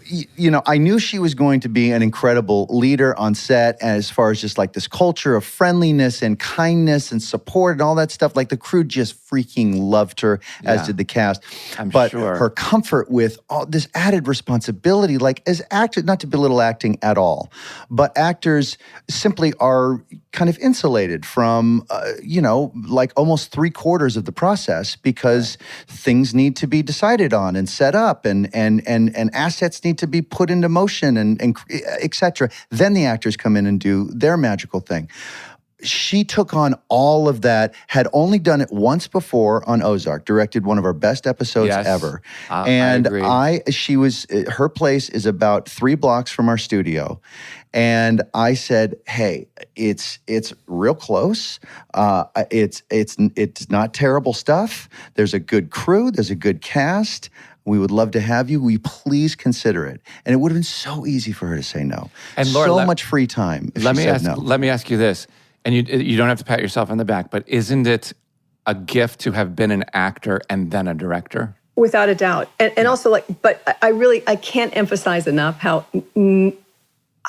you know, I knew she was going to be an incredible leader on set, as far as just like this culture of friendliness and kindness and support and all that stuff. Like the crew just freaking loved her, as did the cast. But her comfort with all this added responsibility, like as actors, not to belittle acting at all, but actors simply are kind of insulated from, like almost 3/4 of the process because things need to be decided on and set up and assets need to be put into motion and et cetera. Then the actors come in and do their magical thing. She took on all of that, had only done it once before on Ozark, directed one of our best episodes ever. And I agree. Her place is about 3 blocks from our studio. And I said, hey, it's real close. It's not terrible stuff. There's a good crew. There's a good cast. We would love to have you. Will you please consider it? And it would have been so easy for her to say no. And Laura, so much free time if she said no. Let me ask you this. And you don't have to pat yourself on the back, but isn't it a gift to have been an actor and then a director? Without a doubt. And also but I can't emphasize enough how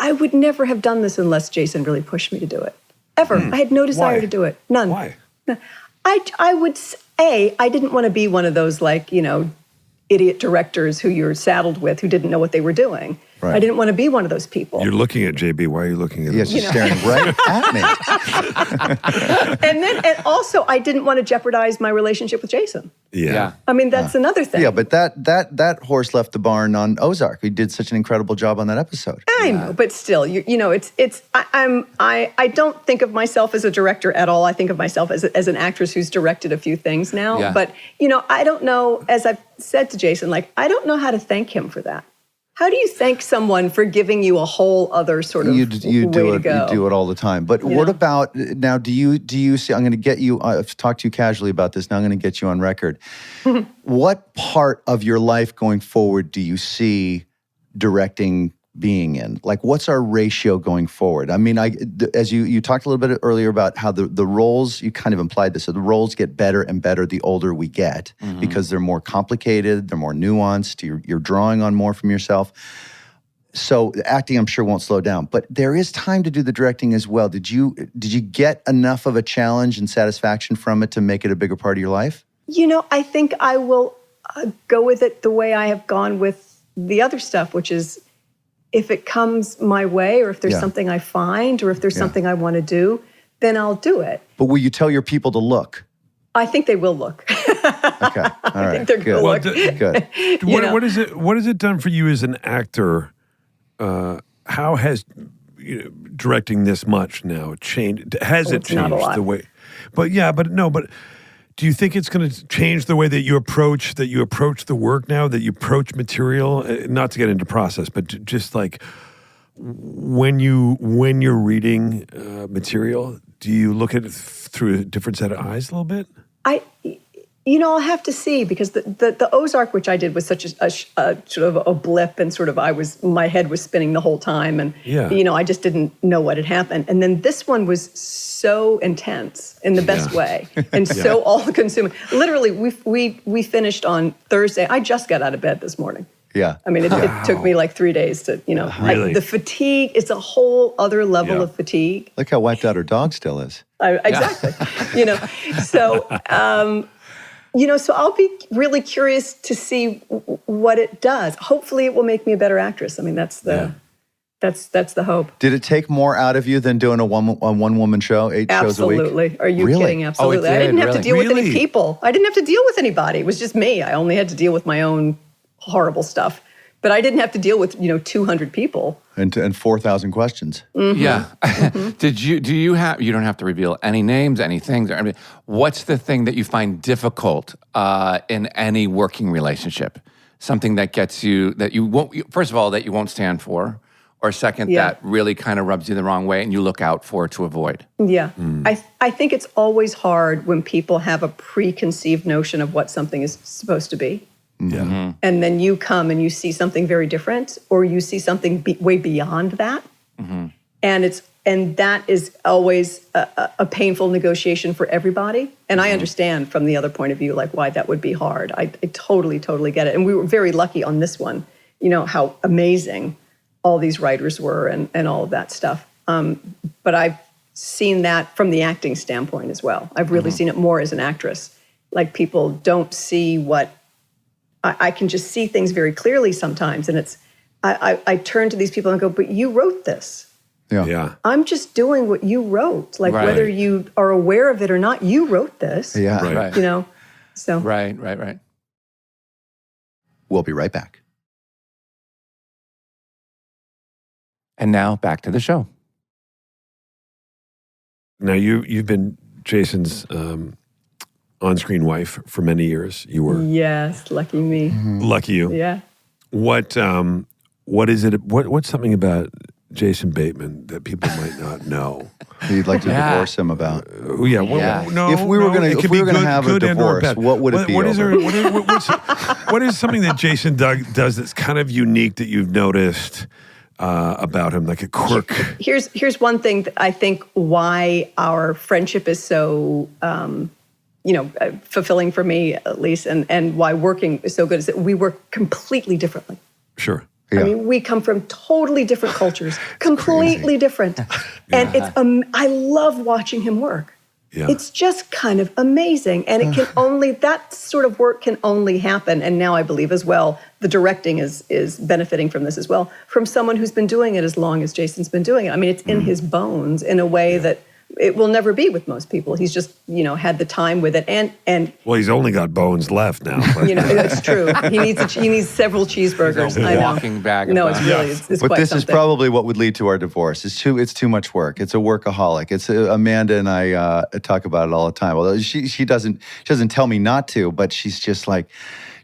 I would never have done this unless Jason really pushed me to do it. Ever. I had no desire to do it. None. Why? I would say I didn't want to be one of those idiot directors who you're saddled with who didn't know what they were doing. Right. I didn't want to be one of those people. You're looking at JB. Why are you looking at him? Yes, she's staring right at me. and also, I didn't want to jeopardize my relationship with Jason. Yeah. I mean, that's another thing. Yeah, but that horse left the barn on Ozark. We did such an incredible job on that episode. I know, but still, I don't think of myself as a director at all. I think of myself as an actress who's directed a few things now. Yeah. But, I don't know, as I've said to Jason, I don't know how to thank him for that. How do you thank someone for giving you a whole other sort of you way do to go? You do it all the time. But what about now? Do you see? I'm going to get you. I've talked to you casually about this. Now I'm going to get you on record. What part of your life going forward do you see directing being in? Like, what's our ratio going forward? I mean, as you talked a little bit earlier about how the roles, you kind of implied this, so the roles get better and better the older we get because they're more complicated, they're more nuanced, you're drawing on more from yourself. So acting, I'm sure, won't slow down, but there is time to do the directing as well. Did you get enough of a challenge and satisfaction from it to make it a bigger part of your life? I think I will go with it the way I have gone with the other stuff, which is if it comes my way, or if there's something I find, or if there's something I want to do, then I'll do it. But will you tell your people to look? I think they will look. Okay. All right. I think they're going to look. Good. What has it done for you as an actor? How has directing this much now changed? Has it changed the way? But do you think it's going to change the way that you approach the work now, that you approach material? Not to get into process, but just like when you're reading material, do you look at it through a different set of eyes a little bit? I'll have to see, because the Ozark, which I did, was such a sort of a blip, and sort of my head was spinning the whole time, and I just didn't know what had happened. And then this one was so intense in the best way, and so all-consuming. Literally, we finished on Thursday. I just got out of bed this morning. Yeah. I mean, it took me like 3 days to, Really? the fatigue, it's a whole other level of fatigue. Look how wiped out her dog still is. Exactly. So I'll be really curious to see what it does. Hopefully it will make me a better actress. I mean, that's the hope. Did it take more out of you than doing a one-woman show, 8 shows a week? Absolutely. Are you Really? kidding? Absolutely. I didn't have to deal with any people. I didn't have to deal with anybody. It was just me. I only had to deal with my own horrible stuff. But I didn't have to deal with, 200 people. And 4,000 questions. Mm-hmm. Yeah. Mm-hmm. You don't have to reveal any names, any things. I mean, what's the thing that you find difficult in any working relationship? Something that gets you, that you won't, first of all, that you won't stand for, or second, that really kind of rubs you the wrong way and you look out for to avoid? Yeah. I think it's always hard when people have a preconceived notion of what something is supposed to be. Yeah. Mm-hmm. And then you come and you see something very different, or you see something way beyond that. Mm-hmm. And that is always a painful negotiation for everybody. And I understand from the other point of view, like, why that would be hard. I totally get it. And we were very lucky on this one, how amazing all these writers were and all of that stuff. But I've seen that from the acting standpoint as well. I've really seen it more as an actress. Like, people don't see what I can just see things very clearly sometimes. And I turn to these people and go, but you wrote this. Yeah. I'm just doing what you wrote. Like, whether you are aware of it or not, you wrote this. Yeah. Right. So. Right. We'll be right back. And now back to the show. Now you've been Jason's on-screen wife for many years. You were. Yes, lucky me. Mm-hmm. Lucky you. Yeah. What is it? What's something about Jason Bateman that people might not know? You'd like to divorce him about? No. If we were going to have a divorce, what would it be? What is something that Jason does that's kind of unique that you've noticed about him, like a quirk? Here's one thing that I think why our friendship is so fulfilling for me, at least, and why working is so good, is that we work completely differently. Sure. Yeah. I mean, we come from totally different cultures, completely different. And I love watching him work. Yeah. It's just kind of amazing. And it can that sort of work can only happen. And now I believe as well, the directing is benefiting from this as well, from someone who's been doing it as long as Jason's been doing it. I mean, it's in his bones in a way that it will never be with most people. He's just, had the time with it, and well, he's only got bones left now. It's true. He needs several cheeseburgers. I know. Walking bag. No, it's really it's but quite this something. is probably what would lead to our divorce. It's too much work. It's a workaholic. It's Amanda and I talk about it all the time. Although she doesn't tell me not to, but she's just like.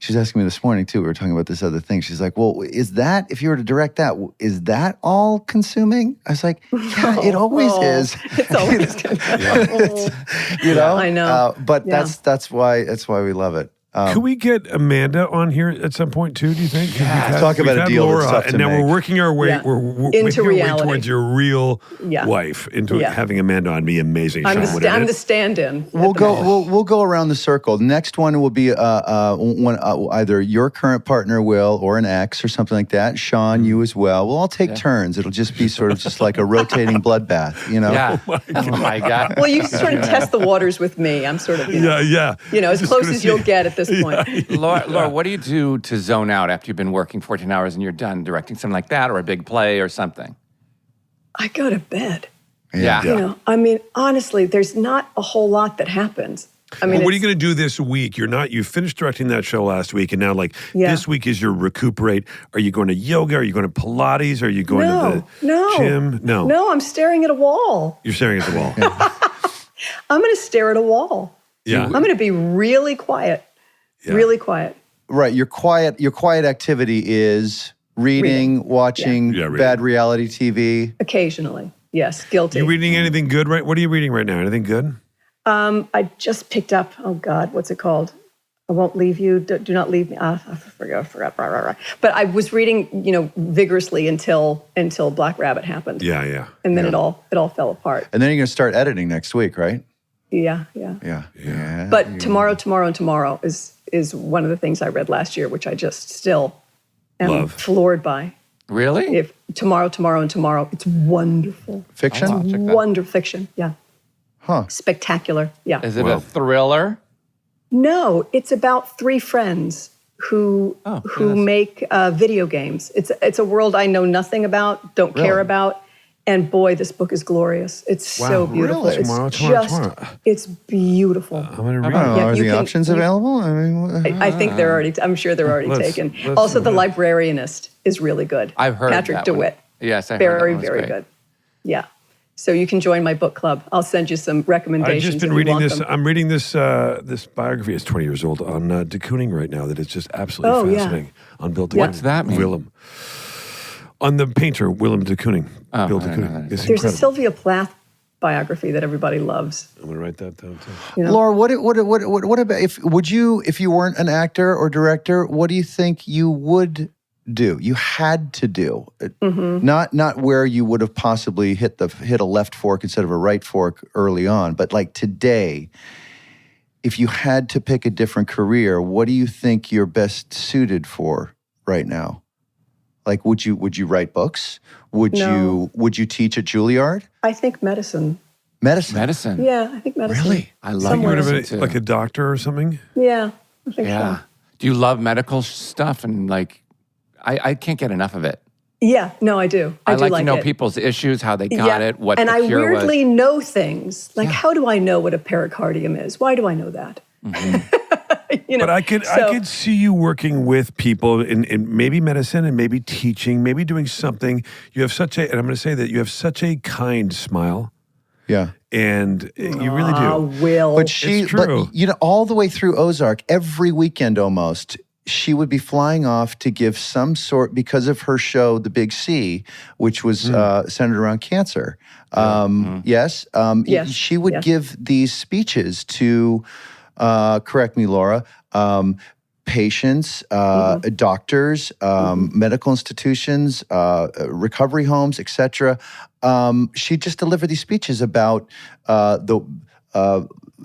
She's asking me this morning, too. We were talking about this other thing. She's like, well, if you were to direct that, is that all consuming? I was like, yeah, it always is. It's always good. I know. Yeah. But that's why we love it. Could we get Amanda on here at some point too? Do you think? Talk about a deal Laura, that's tough to and now make. we're working our way. We're into working our reality. way towards your real wife. Into having Amanda on be amazing. I'm the stand-in. We'll go around the circle. Next one will be either your current partner will or an ex or something like that. Sean, you as well. We'll all take turns. It'll just be sort of just like a rotating bloodbath. Yeah. Oh my God. Well, you sort of test the waters with me. I'm sort of as close as you'll get at this point. Laura, what do you do to zone out after you've been working 14 hours and you're done directing something like that or a big play or something? I go to bed. Yeah. I mean, honestly, there's not a whole lot that happens. I mean, what are you going to do this week? You finished directing that show last week, and now this week is your recuperate. Are you going to yoga? Are you going to Pilates? Are you going to the gym? No, I'm staring at a wall. You're staring at the wall. I'm going to stare at a wall. Yeah. I'm going to be really quiet. Yeah. Really quiet. Right. Your quiet activity is reading. Watching bad reality TV. Occasionally. Yes. Guilty. You reading anything good? Right. What are you reading right now? Anything good? I just picked up, oh God, what's it called? I won't leave you. Do not leave me. I forgot. But I was reading, vigorously until Black Rabbit happened. Yeah. And then it all fell apart. And then you're going to start editing next week, right? Yeah. But tomorrow is one of the things I read last year, which I just still am floored by. Really? If tomorrow, it's wonderful. Fiction? It's wonderful fiction. Yeah. Huh. Spectacular. Yeah. Is it a thriller? No, it's about three friends who make video games. It's a world I know nothing about, don't care about. And boy, this book is glorious. It's so beautiful. Really? Tomorrow. It's beautiful. I'm going to read it. Are the options available? I think they're already, I'm sure they're already taken. Also, The Librarianist is really good. I've heard Patrick that DeWitt. One. Yes, I heard very, that very good. Yeah. So you can join my book club. I'll send you some recommendations. I've just been reading this. I'm reading this biography. It's 20 years old on de Kooning right now. That is just absolutely fascinating. On Bill de Kooning. What's that mean? Willem. On the painter Willem de Kooning. Bill de Kooning. It's There's incredible. a Sylvia Plath biography that everybody loves. I'm going to write that down too. Laura, what about if you weren't an actor or director? What do you think you would do? You had to do, not where you would have possibly hit a left fork instead of a right fork early on, but like today, if you had to pick a different career, what do you think you're best suited for right now? Like, would you write books? Would you teach at Juilliard? I think medicine. Medicine. Yeah, I think medicine. Really? I love You would have medicine been like a doctor or something? Yeah, I think so. Do you love medical stuff? And I can't get enough of it. Yeah, no, I do. I do like to know it. people's issues, how they got it, what the cure was. And I weirdly know things. Like, how do I know what a pericardium is? Why do I know that? But I could see you working with people in maybe medicine and maybe teaching, maybe doing something. You have and I'm going to say that you have such a kind smile. Yeah. And you really do. Will. But it's true. All the way through Ozark, every weekend almost, she would be flying off to give some sort, because of her show, The Big C, which was centered around cancer. Yes. She would give these speeches to, correct me, Laura, patients, doctors, medical institutions, recovery homes, etc. She'd just deliver these speeches about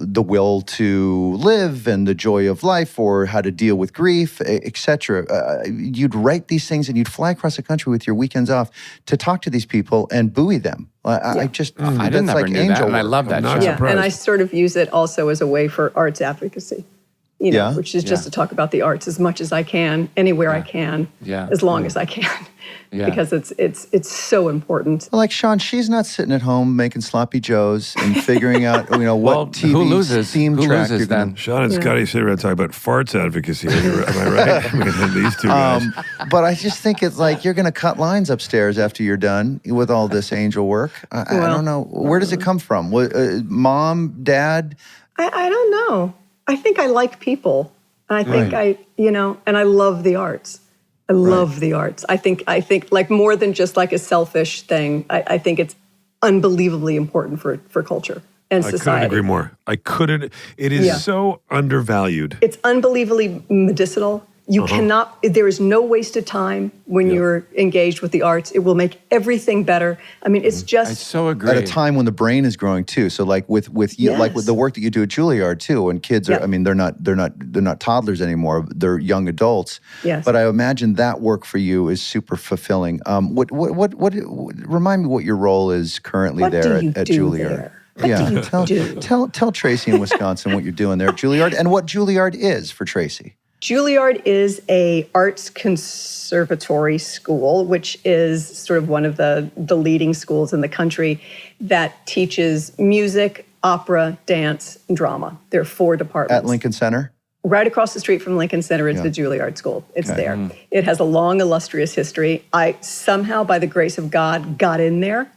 the will to live and the joy of life, or how to deal with grief, etc. You'd write these things and you'd fly across the country with your weekends off to talk to these people and buoy them. I didn't never knew that, and I love that show. Yeah, and I sort of use it also as a way for arts advocacy. Which is just to talk about the arts as much as I can, anywhere I can, as long as I can, because it's so important. Well, like Sean, she's not sitting at home making sloppy joes and figuring out what TV theme track you're then. Sean and Scotty sit around talking about farts advocacy. Am I right? I mean, these two guys. But I just think it's like you're going to cut lines upstairs after you're done with all this angel work. I don't know. Where does it come from? Mom, dad? I don't know. I think I like people. And I think and I love the arts. I love the arts. I think like more than just like a selfish thing. I think it's unbelievably important for culture. and society. I couldn't agree more. It is so undervalued. It's unbelievably medicinal. You cannot, there is no wasted time when you're engaged with the arts. It will make everything better. I mean, it's just. I so agree. At a time when the brain is growing too. So like with you, like with the work that you do at Juilliard too, when kids are, I mean, they're not toddlers anymore. They're young adults. Yes. But I imagine that work for you is super fulfilling. What remind me what your role is currently at Juilliard. Tell Tracy in Wisconsin what you're doing there at Juilliard and what Juilliard is for Tracy. Juilliard is a arts conservatory school, which is sort of one of the leading schools in the country that teaches music, opera, dance, and drama. There are 4 departments. At Lincoln Center? Right across the street from Lincoln Center is the Juilliard School. It's there. It has a long, illustrious history. I somehow, by the grace of God, got in there.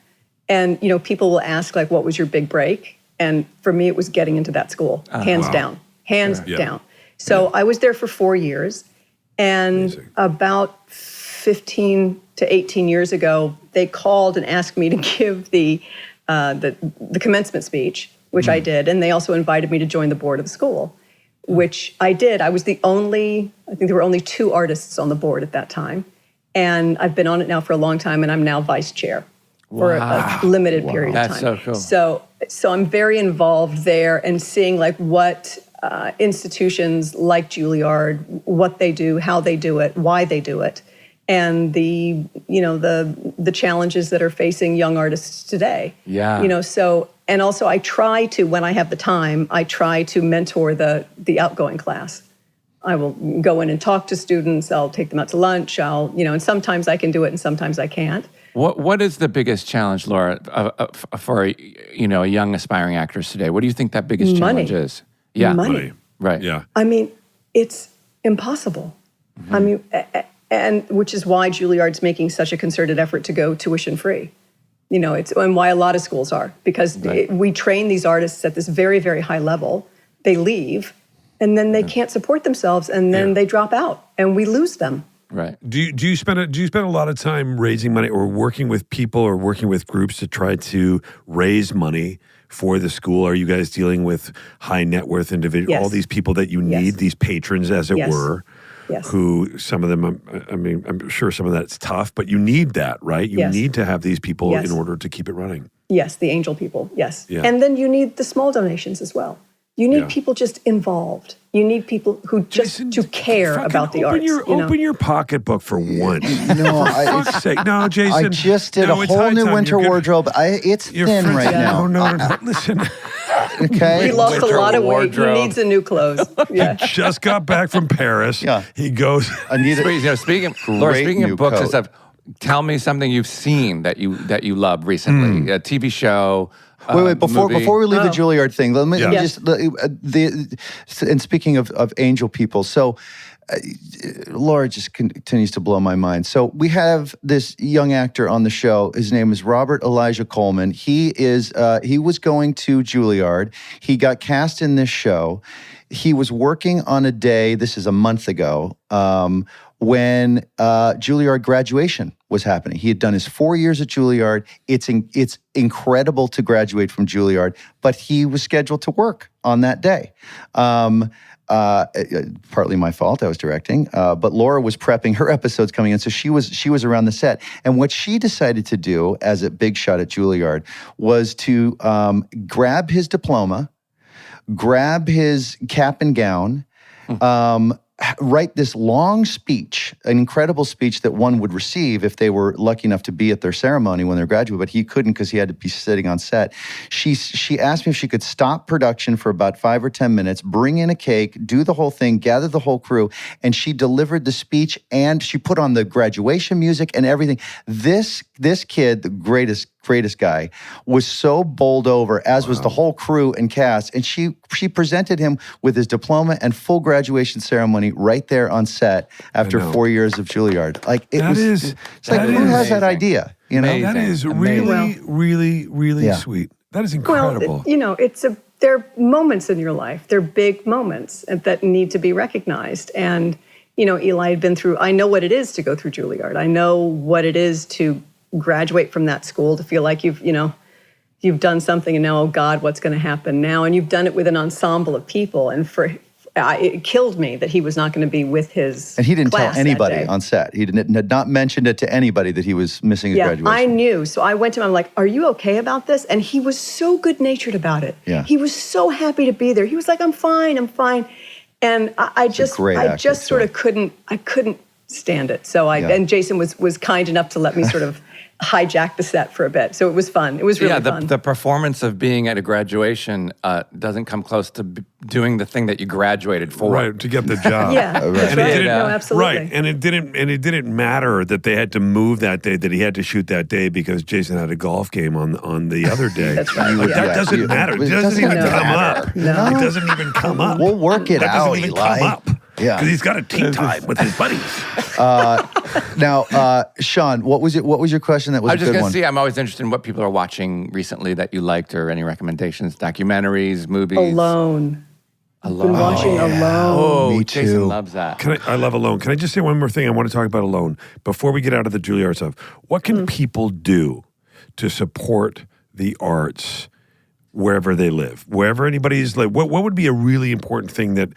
And, people will ask, like, what was your big break? And for me, it was getting into that school, hands down. So I was there for 4 years, and about 15 to 18 years ago, they called and asked me to give the commencement speech, which I did, and they also invited me to join the board of the school, which I did. I was I think there were only 2 artists on the board at that time, and I've been on it now for a long time, and I'm now vice chair for a limited period of time. That's so cool. So I'm very involved there and seeing like what institutions like Juilliard, what they do, how they do it, why they do it, and the challenges that are facing young artists today. So, and also I try to, when I have the time, I try to mentor the outgoing class. I will go in and talk to students. I'll take them out to lunch. And sometimes I can do it and sometimes I can't. What is the biggest challenge, Laura, for a young aspiring actress today? What do you think that biggest challenge is? Yeah, money. Right. Yeah. I mean, it's impossible. I mean, and which is why Juilliard's making such a concerted effort to go tuition free. And why a lot of schools are, because we train these artists at this very, very high level. They leave, and then they can't support themselves, and then they drop out, and we lose them. Right. Do you spend a lot of time raising money or working with people or working with groups to try to raise money for the school? Are you guys dealing with high net worth individuals, all these people that you need, these patrons, as it were, who some of them, I'm sure some of that's tough, but you need that, right? You need to have these people in order to keep it running. Yes, the angel people, yes. Yeah. And then you need the small donations as well. You need people just involved. You need people who just to care about the arts. Open your pocketbook for once. No, for fuck's sake. No, Jason. I just did a whole new winter wardrobe. It's thin right now. No. Listen. Okay. He lost a lot of weight. He needs a new clothes. Yeah. He just got back from Paris. Yeah. He goes. Speaking of books and stuff, tell me something you've seen that you love recently. A TV show. Wait! Before we leave the Juilliard thing, let me just. And speaking of angel people, so Laura just continues to blow my mind. So we have this young actor on the show. His name is Robert Elijah Coleman. He was going to Juilliard. He got cast in this show. He was working on a day. This is a month ago. When Juilliard graduation was happening. He had done his 4 years at Juilliard. It's incredible to graduate from Juilliard, but he was scheduled to work on that day. Partly my fault, I was directing, but Laura was prepping her episodes coming in, so she was around the set. And what she decided to do as a big shot at Juilliard was to grab his diploma, grab his cap and gown, write this long speech, an incredible speech that one would receive if they were lucky enough to be at their ceremony when they're graduating, but he couldn't because he had to be sitting on set. She asked me if she could stop production for about 5 or 10 minutes, bring in a cake, do the whole thing, gather the whole crew, and she delivered the speech and she put on the graduation music and everything. This kid, the greatest guy, was so bowled over, as was the whole crew and cast. And she presented him with his diploma and full graduation ceremony right there on set after 4 years of Juilliard. Like who has that idea? Amazing. That is really, really, really sweet. That is incredible. Well, there are moments in your life. They're big moments that need to be recognized. And, Eli had been through, I know what it is to go through Juilliard. I know what it is to graduate from that school, to feel like you've you've done something and now, oh God, what's going to happen now? And you've done it with an ensemble of people. And it killed me that he was not going to be with his And he didn't tell class anybody that day. on set. He had not mentioned it to anybody that he was missing his graduation. I knew. So I went to him, I'm like, are you okay about this? And he was so good-natured about it. Yeah. He was so happy to be there. He was like, I'm fine. And I just sort of couldn't stand it. So and Jason was kind enough to let me sort of hijack the set for a bit. So it was fun. It was really fun. The performance of being at a graduation doesn't come close to doing the thing that you graduated for. Right, to get the job. That's right. No, absolutely. Right, and it didn't matter that they had to move that day, that he had to shoot that day because Jason had a golf game on the other day. That's right. That doesn't matter. It doesn't even come up. No. It doesn't even come up. We'll work it out, doesn't even Eli. come up. Yeah. Because he's got a tea time with his buddies. Now, Sean, what was your question? That was I was just a good going one. to see, I'm always interested in what people are watching recently that you liked or any recommendations, documentaries, movies. Alone. I've been watching Alone. Oh, Me Jason too. loves that. I love Alone. Can I just say one more thing? I want to talk about Alone. Before we get out of the Juilliard stuff, what can people do to support the arts wherever they live, wherever anybody's like? What would be a really important thing that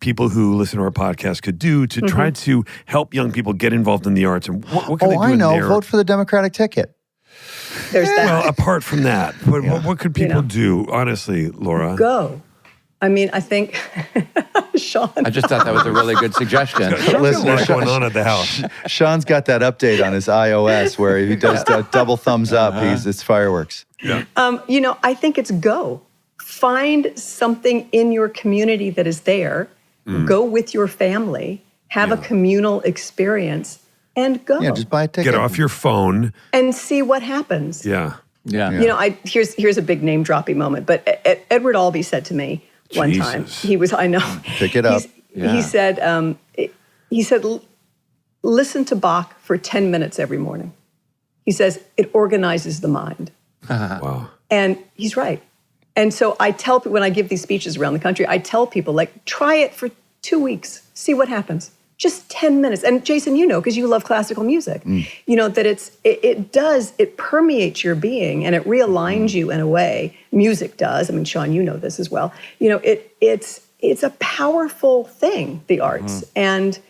people who listen to our podcast could do to try to help young people get involved in the arts? And what can they do I know. in their... Vote for the Democratic ticket. There's that. Well, apart from that, what could people do, honestly, Laura? Go. I mean, I think, Sean. I just thought that was a really good suggestion. Listen, What's going on at the house? Sean's got that update on his iOS where he does double thumbs up. It's fireworks. Yeah. I think it's go. Find something in your community that is there. Go with your family. Have a communal experience and go. Yeah, just buy a ticket. Get off your phone. And see what happens. Yeah. Here's a big name dropping moment, but Edward Albee said to me one time, I know. Pick it up. He said, listen to Bach for 10 minutes every morning. He says, it organizes the mind. Wow. And he's right. And so I tell people, when I give these speeches around the country, I tell people, like, try it for 2 weeks, see what happens. Just 10 minutes. And Jason, because you love classical music, that it permeates your being and it realigns you in a way. Music does. I mean, Sean, you know this as well. It's a powerful thing, the arts. And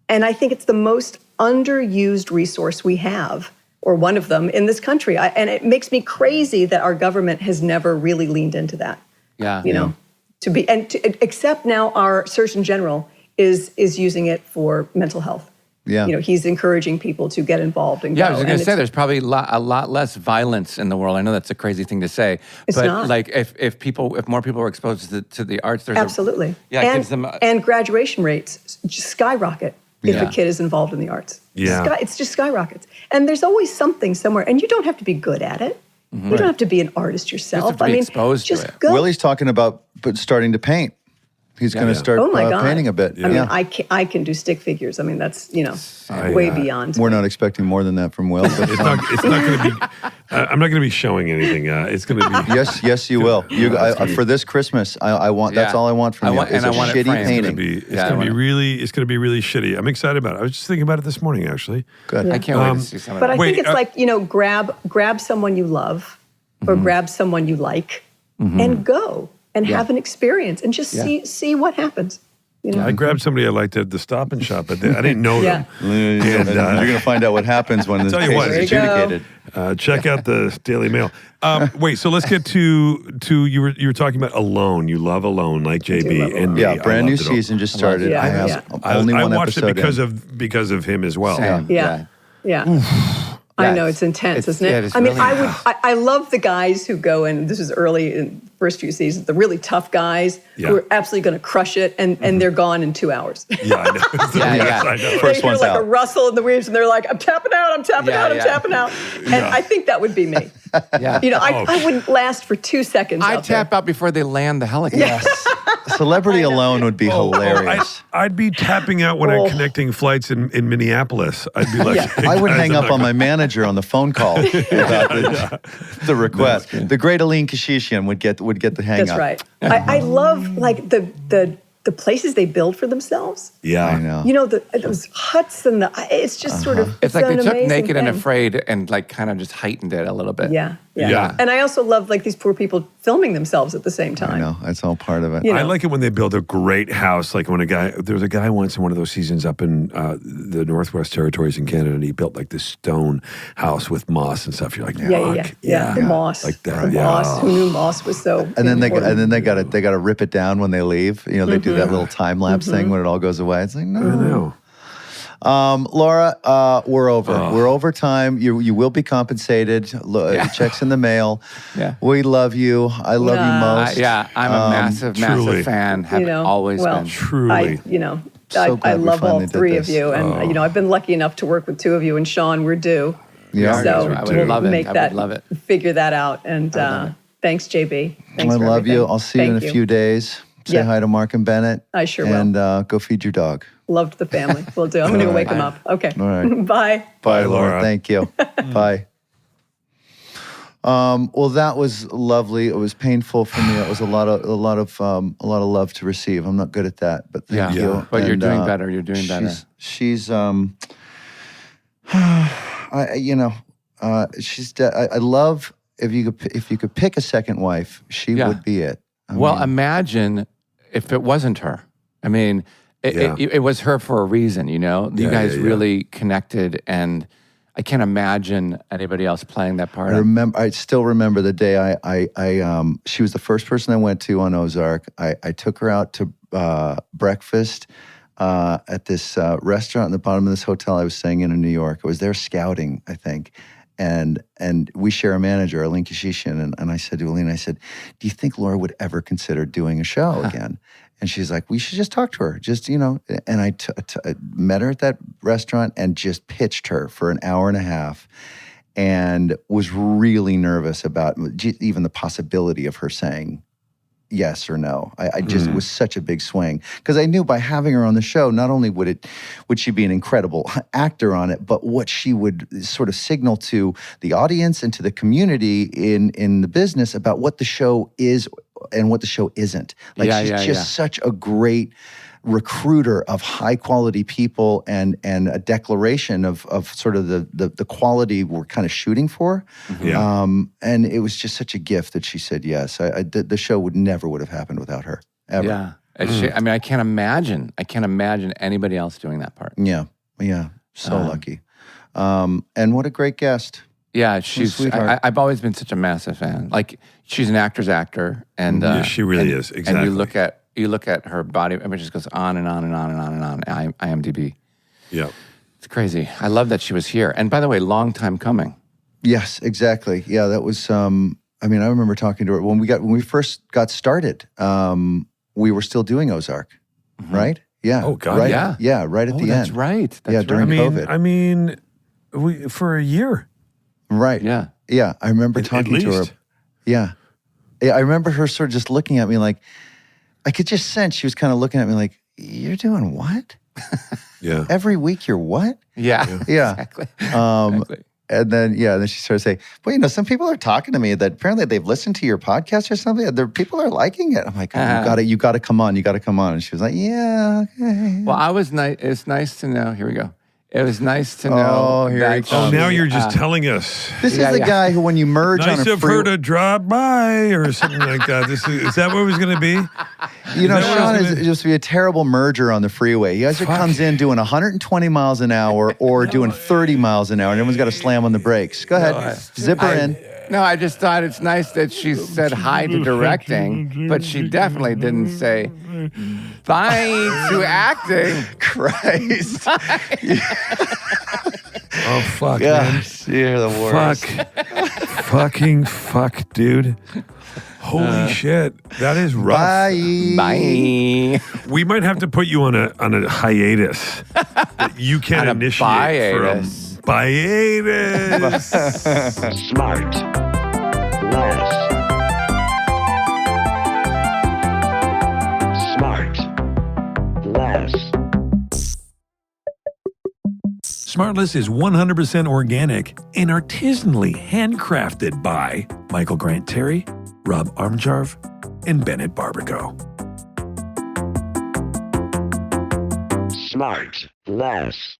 I think it's the most underused resource we have, or one of them in this country. And it makes me crazy that our government has never really leaned into that. Except now our Surgeon General is using it for mental health. Yeah. He's encouraging people to get involved and go. I was going to say there's probably a lot less violence in the world. I know that's a crazy thing to say. It's but not. Like if more people are exposed to the arts, there's absolutely. It gives them and graduation rates just skyrocket if a kid is involved in the arts. Yeah. It's just skyrockets. And there's always something somewhere, and you don't have to be good at it. You don't have to be an artist yourself. You have to be exposed just to it. go. Willie's talking about starting to paint. He's going to start painting a bit. I mean, I can do stick figures. I mean, that's, way beyond. We're not expecting more than that from Will. But it's not going to be, I'm not going to be showing anything. It's going to be. Yes, you will. For this Christmas, I want, that's all I want from you. It's a shitty painting. It's going to be really shitty. I'm excited about it. I was just thinking about it this morning, actually. Good. Yeah. I can't wait to see some of that. But I think it's like, grab someone you love or grab someone you like and go. And have an experience and just see what happens. I grabbed somebody I liked at the Stop and Shop, but I didn't know them. And, you're going to find out what happens when this case is adjudicated. Check out the Daily Mail. Wait, so let's get to you were talking about Alone. You love Alone, like JB and me. Brand new season just started. I have only one watched episode it because of him as well. Same. Yeah. I know, it's intense, isn't it? I mean, I love the guys who go in, this is early in the first few seasons, the really tough guys who are absolutely going to crush it, and they're gone in 2 hours. Yeah, I know. I know. First they hear one's like out. a rustle in the weeds, and they're like, I'm tapping out. And I think that would be me. I wouldn't last for 2 seconds. I tap out before they land the helicopter. Yes. Celebrity Alone would be hilarious. I'd be tapping out when I'm connecting flights in Minneapolis. I'd be like, I would hang up on my manager on the phone call about the request. The great Aline Kashishian would get the hang up. That's right. I love like the places they build for themselves. Yeah, I know. Those huts and it's just sort of It's like they took amazing Naked and thing. Afraid and like kind of just heightened it a little bit. Yeah. Yeah. And I also love like these poor people filming themselves at the same time. I know. That's all part of it. I like it when they build a great house. Like when there was a guy once in one of those seasons up in the Northwest Territories in Canada, and he built like this stone house with moss and stuff. You're like, yeah. The moss. Like that. The moss. Who knew moss was so And then they got to rip it down when they leave. You know, they do that little time lapse thing when it all goes away. It's like, no. I know. Laura, we're over. We're over time. You will be compensated. Checks in the mail. Yeah. We love you. I love you most. I'm a massive fan. Have always been. Truly. I love all three of you. And, I've been lucky enough to work with two of you. And Sean, we're due. Yeah. So I would love it. I would love it. Figure that out. And thanks, JB. Thanks I for love everything. you. I'll see you in a few days. Say hi to Mark and Bennett. I sure will. And go feed your dog. Loved the family. Will do. I'm going to go wake them up. Okay. All right. Bye. Bye, Laura. Thank you. Bye. Well, that was lovely. It was painful for me. It was a lot of love to receive. I'm not good at that, but thank you. But you're doing better. You're doing better. She's I love if you could pick a second wife, she would be it. Imagine if it wasn't her. I mean, it was her for a reason, you know? You guys really connected, and I can't imagine anybody else playing that part. I still remember the day she was the first person I went to on Ozark. I took her out to breakfast at this restaurant in the bottom of this hotel I was staying in New York. I was there scouting, I think. And we share a manager, Aline Kashishian, and I said to Aline, do you think Laura would ever consider doing a show again? And she's like, we should just talk to her, and I met her at that restaurant and just pitched her for an hour and a half and was really nervous about even the possibility of her saying yes or no. I just, it was such a big swing because I knew by having her on the show, not only would she be an incredible actor on it, but what she would sort of signal to the audience and to the community in the business about what the show is and what the show isn't. Like she's just such a great recruiter of high quality people and a declaration of sort of the quality we're kind of shooting for. And it was just such a gift that she said yes. The show would have happened without her, ever. Yeah. I mean, I can't imagine anybody else doing that part. Yeah. So lucky. And what a great guest. Yeah, I've always been such a massive fan. Like, she's an actor's actor, and she really is. Exactly. And you look at her body. I mean, it just goes on and on and on and on and on. IMDb. Yeah, it's crazy. I love that she was here. And by the way, long time coming. Yes, exactly. Yeah, that was. I remember talking to her when we first got started. We were still doing Ozark, right? Yeah. Oh God. Right. Yeah. Right at the end. That's right. During COVID. I mean, for a year. Right. Yeah. Yeah. I remember talking to her. Yeah. I remember her sort of just looking at me like, I could just sense she was kind of looking at me like, you're doing what? Yeah. Every week you're what? Yeah. Exactly. And then she started saying, well, some people are talking to me that apparently they've listened to your podcast or something. People are liking it. I'm like, you got to come on. You got to come on. And she was like, yeah, okay. Well, it's nice to know. Here we go. It was nice to know. Oh, here he comes. Now you're just telling us. This is the guy who, when you merge on a nice of her to drop by or something like that. Is that what it was going to be? Sean is just be a terrible merger on the freeway. He either comes in doing 120 miles an hour or doing 30 miles an hour, and everyone's got to slam on the brakes. Go ahead, zip her in. No, I just thought it's nice that she said hi to directing, but she definitely didn't say bye to acting. Christ. Oh, fuck, man. You're the worst. Fuck, dude. Holy shit. That is rough. Bye. We might have to put you on a hiatus that you can initiate from. Hiatus. SmartLess. SmartLess is 100% organic and artisanally handcrafted by Michael Grant Terry, Rob Armjarv, and Bennett Barbaco. SmartLess.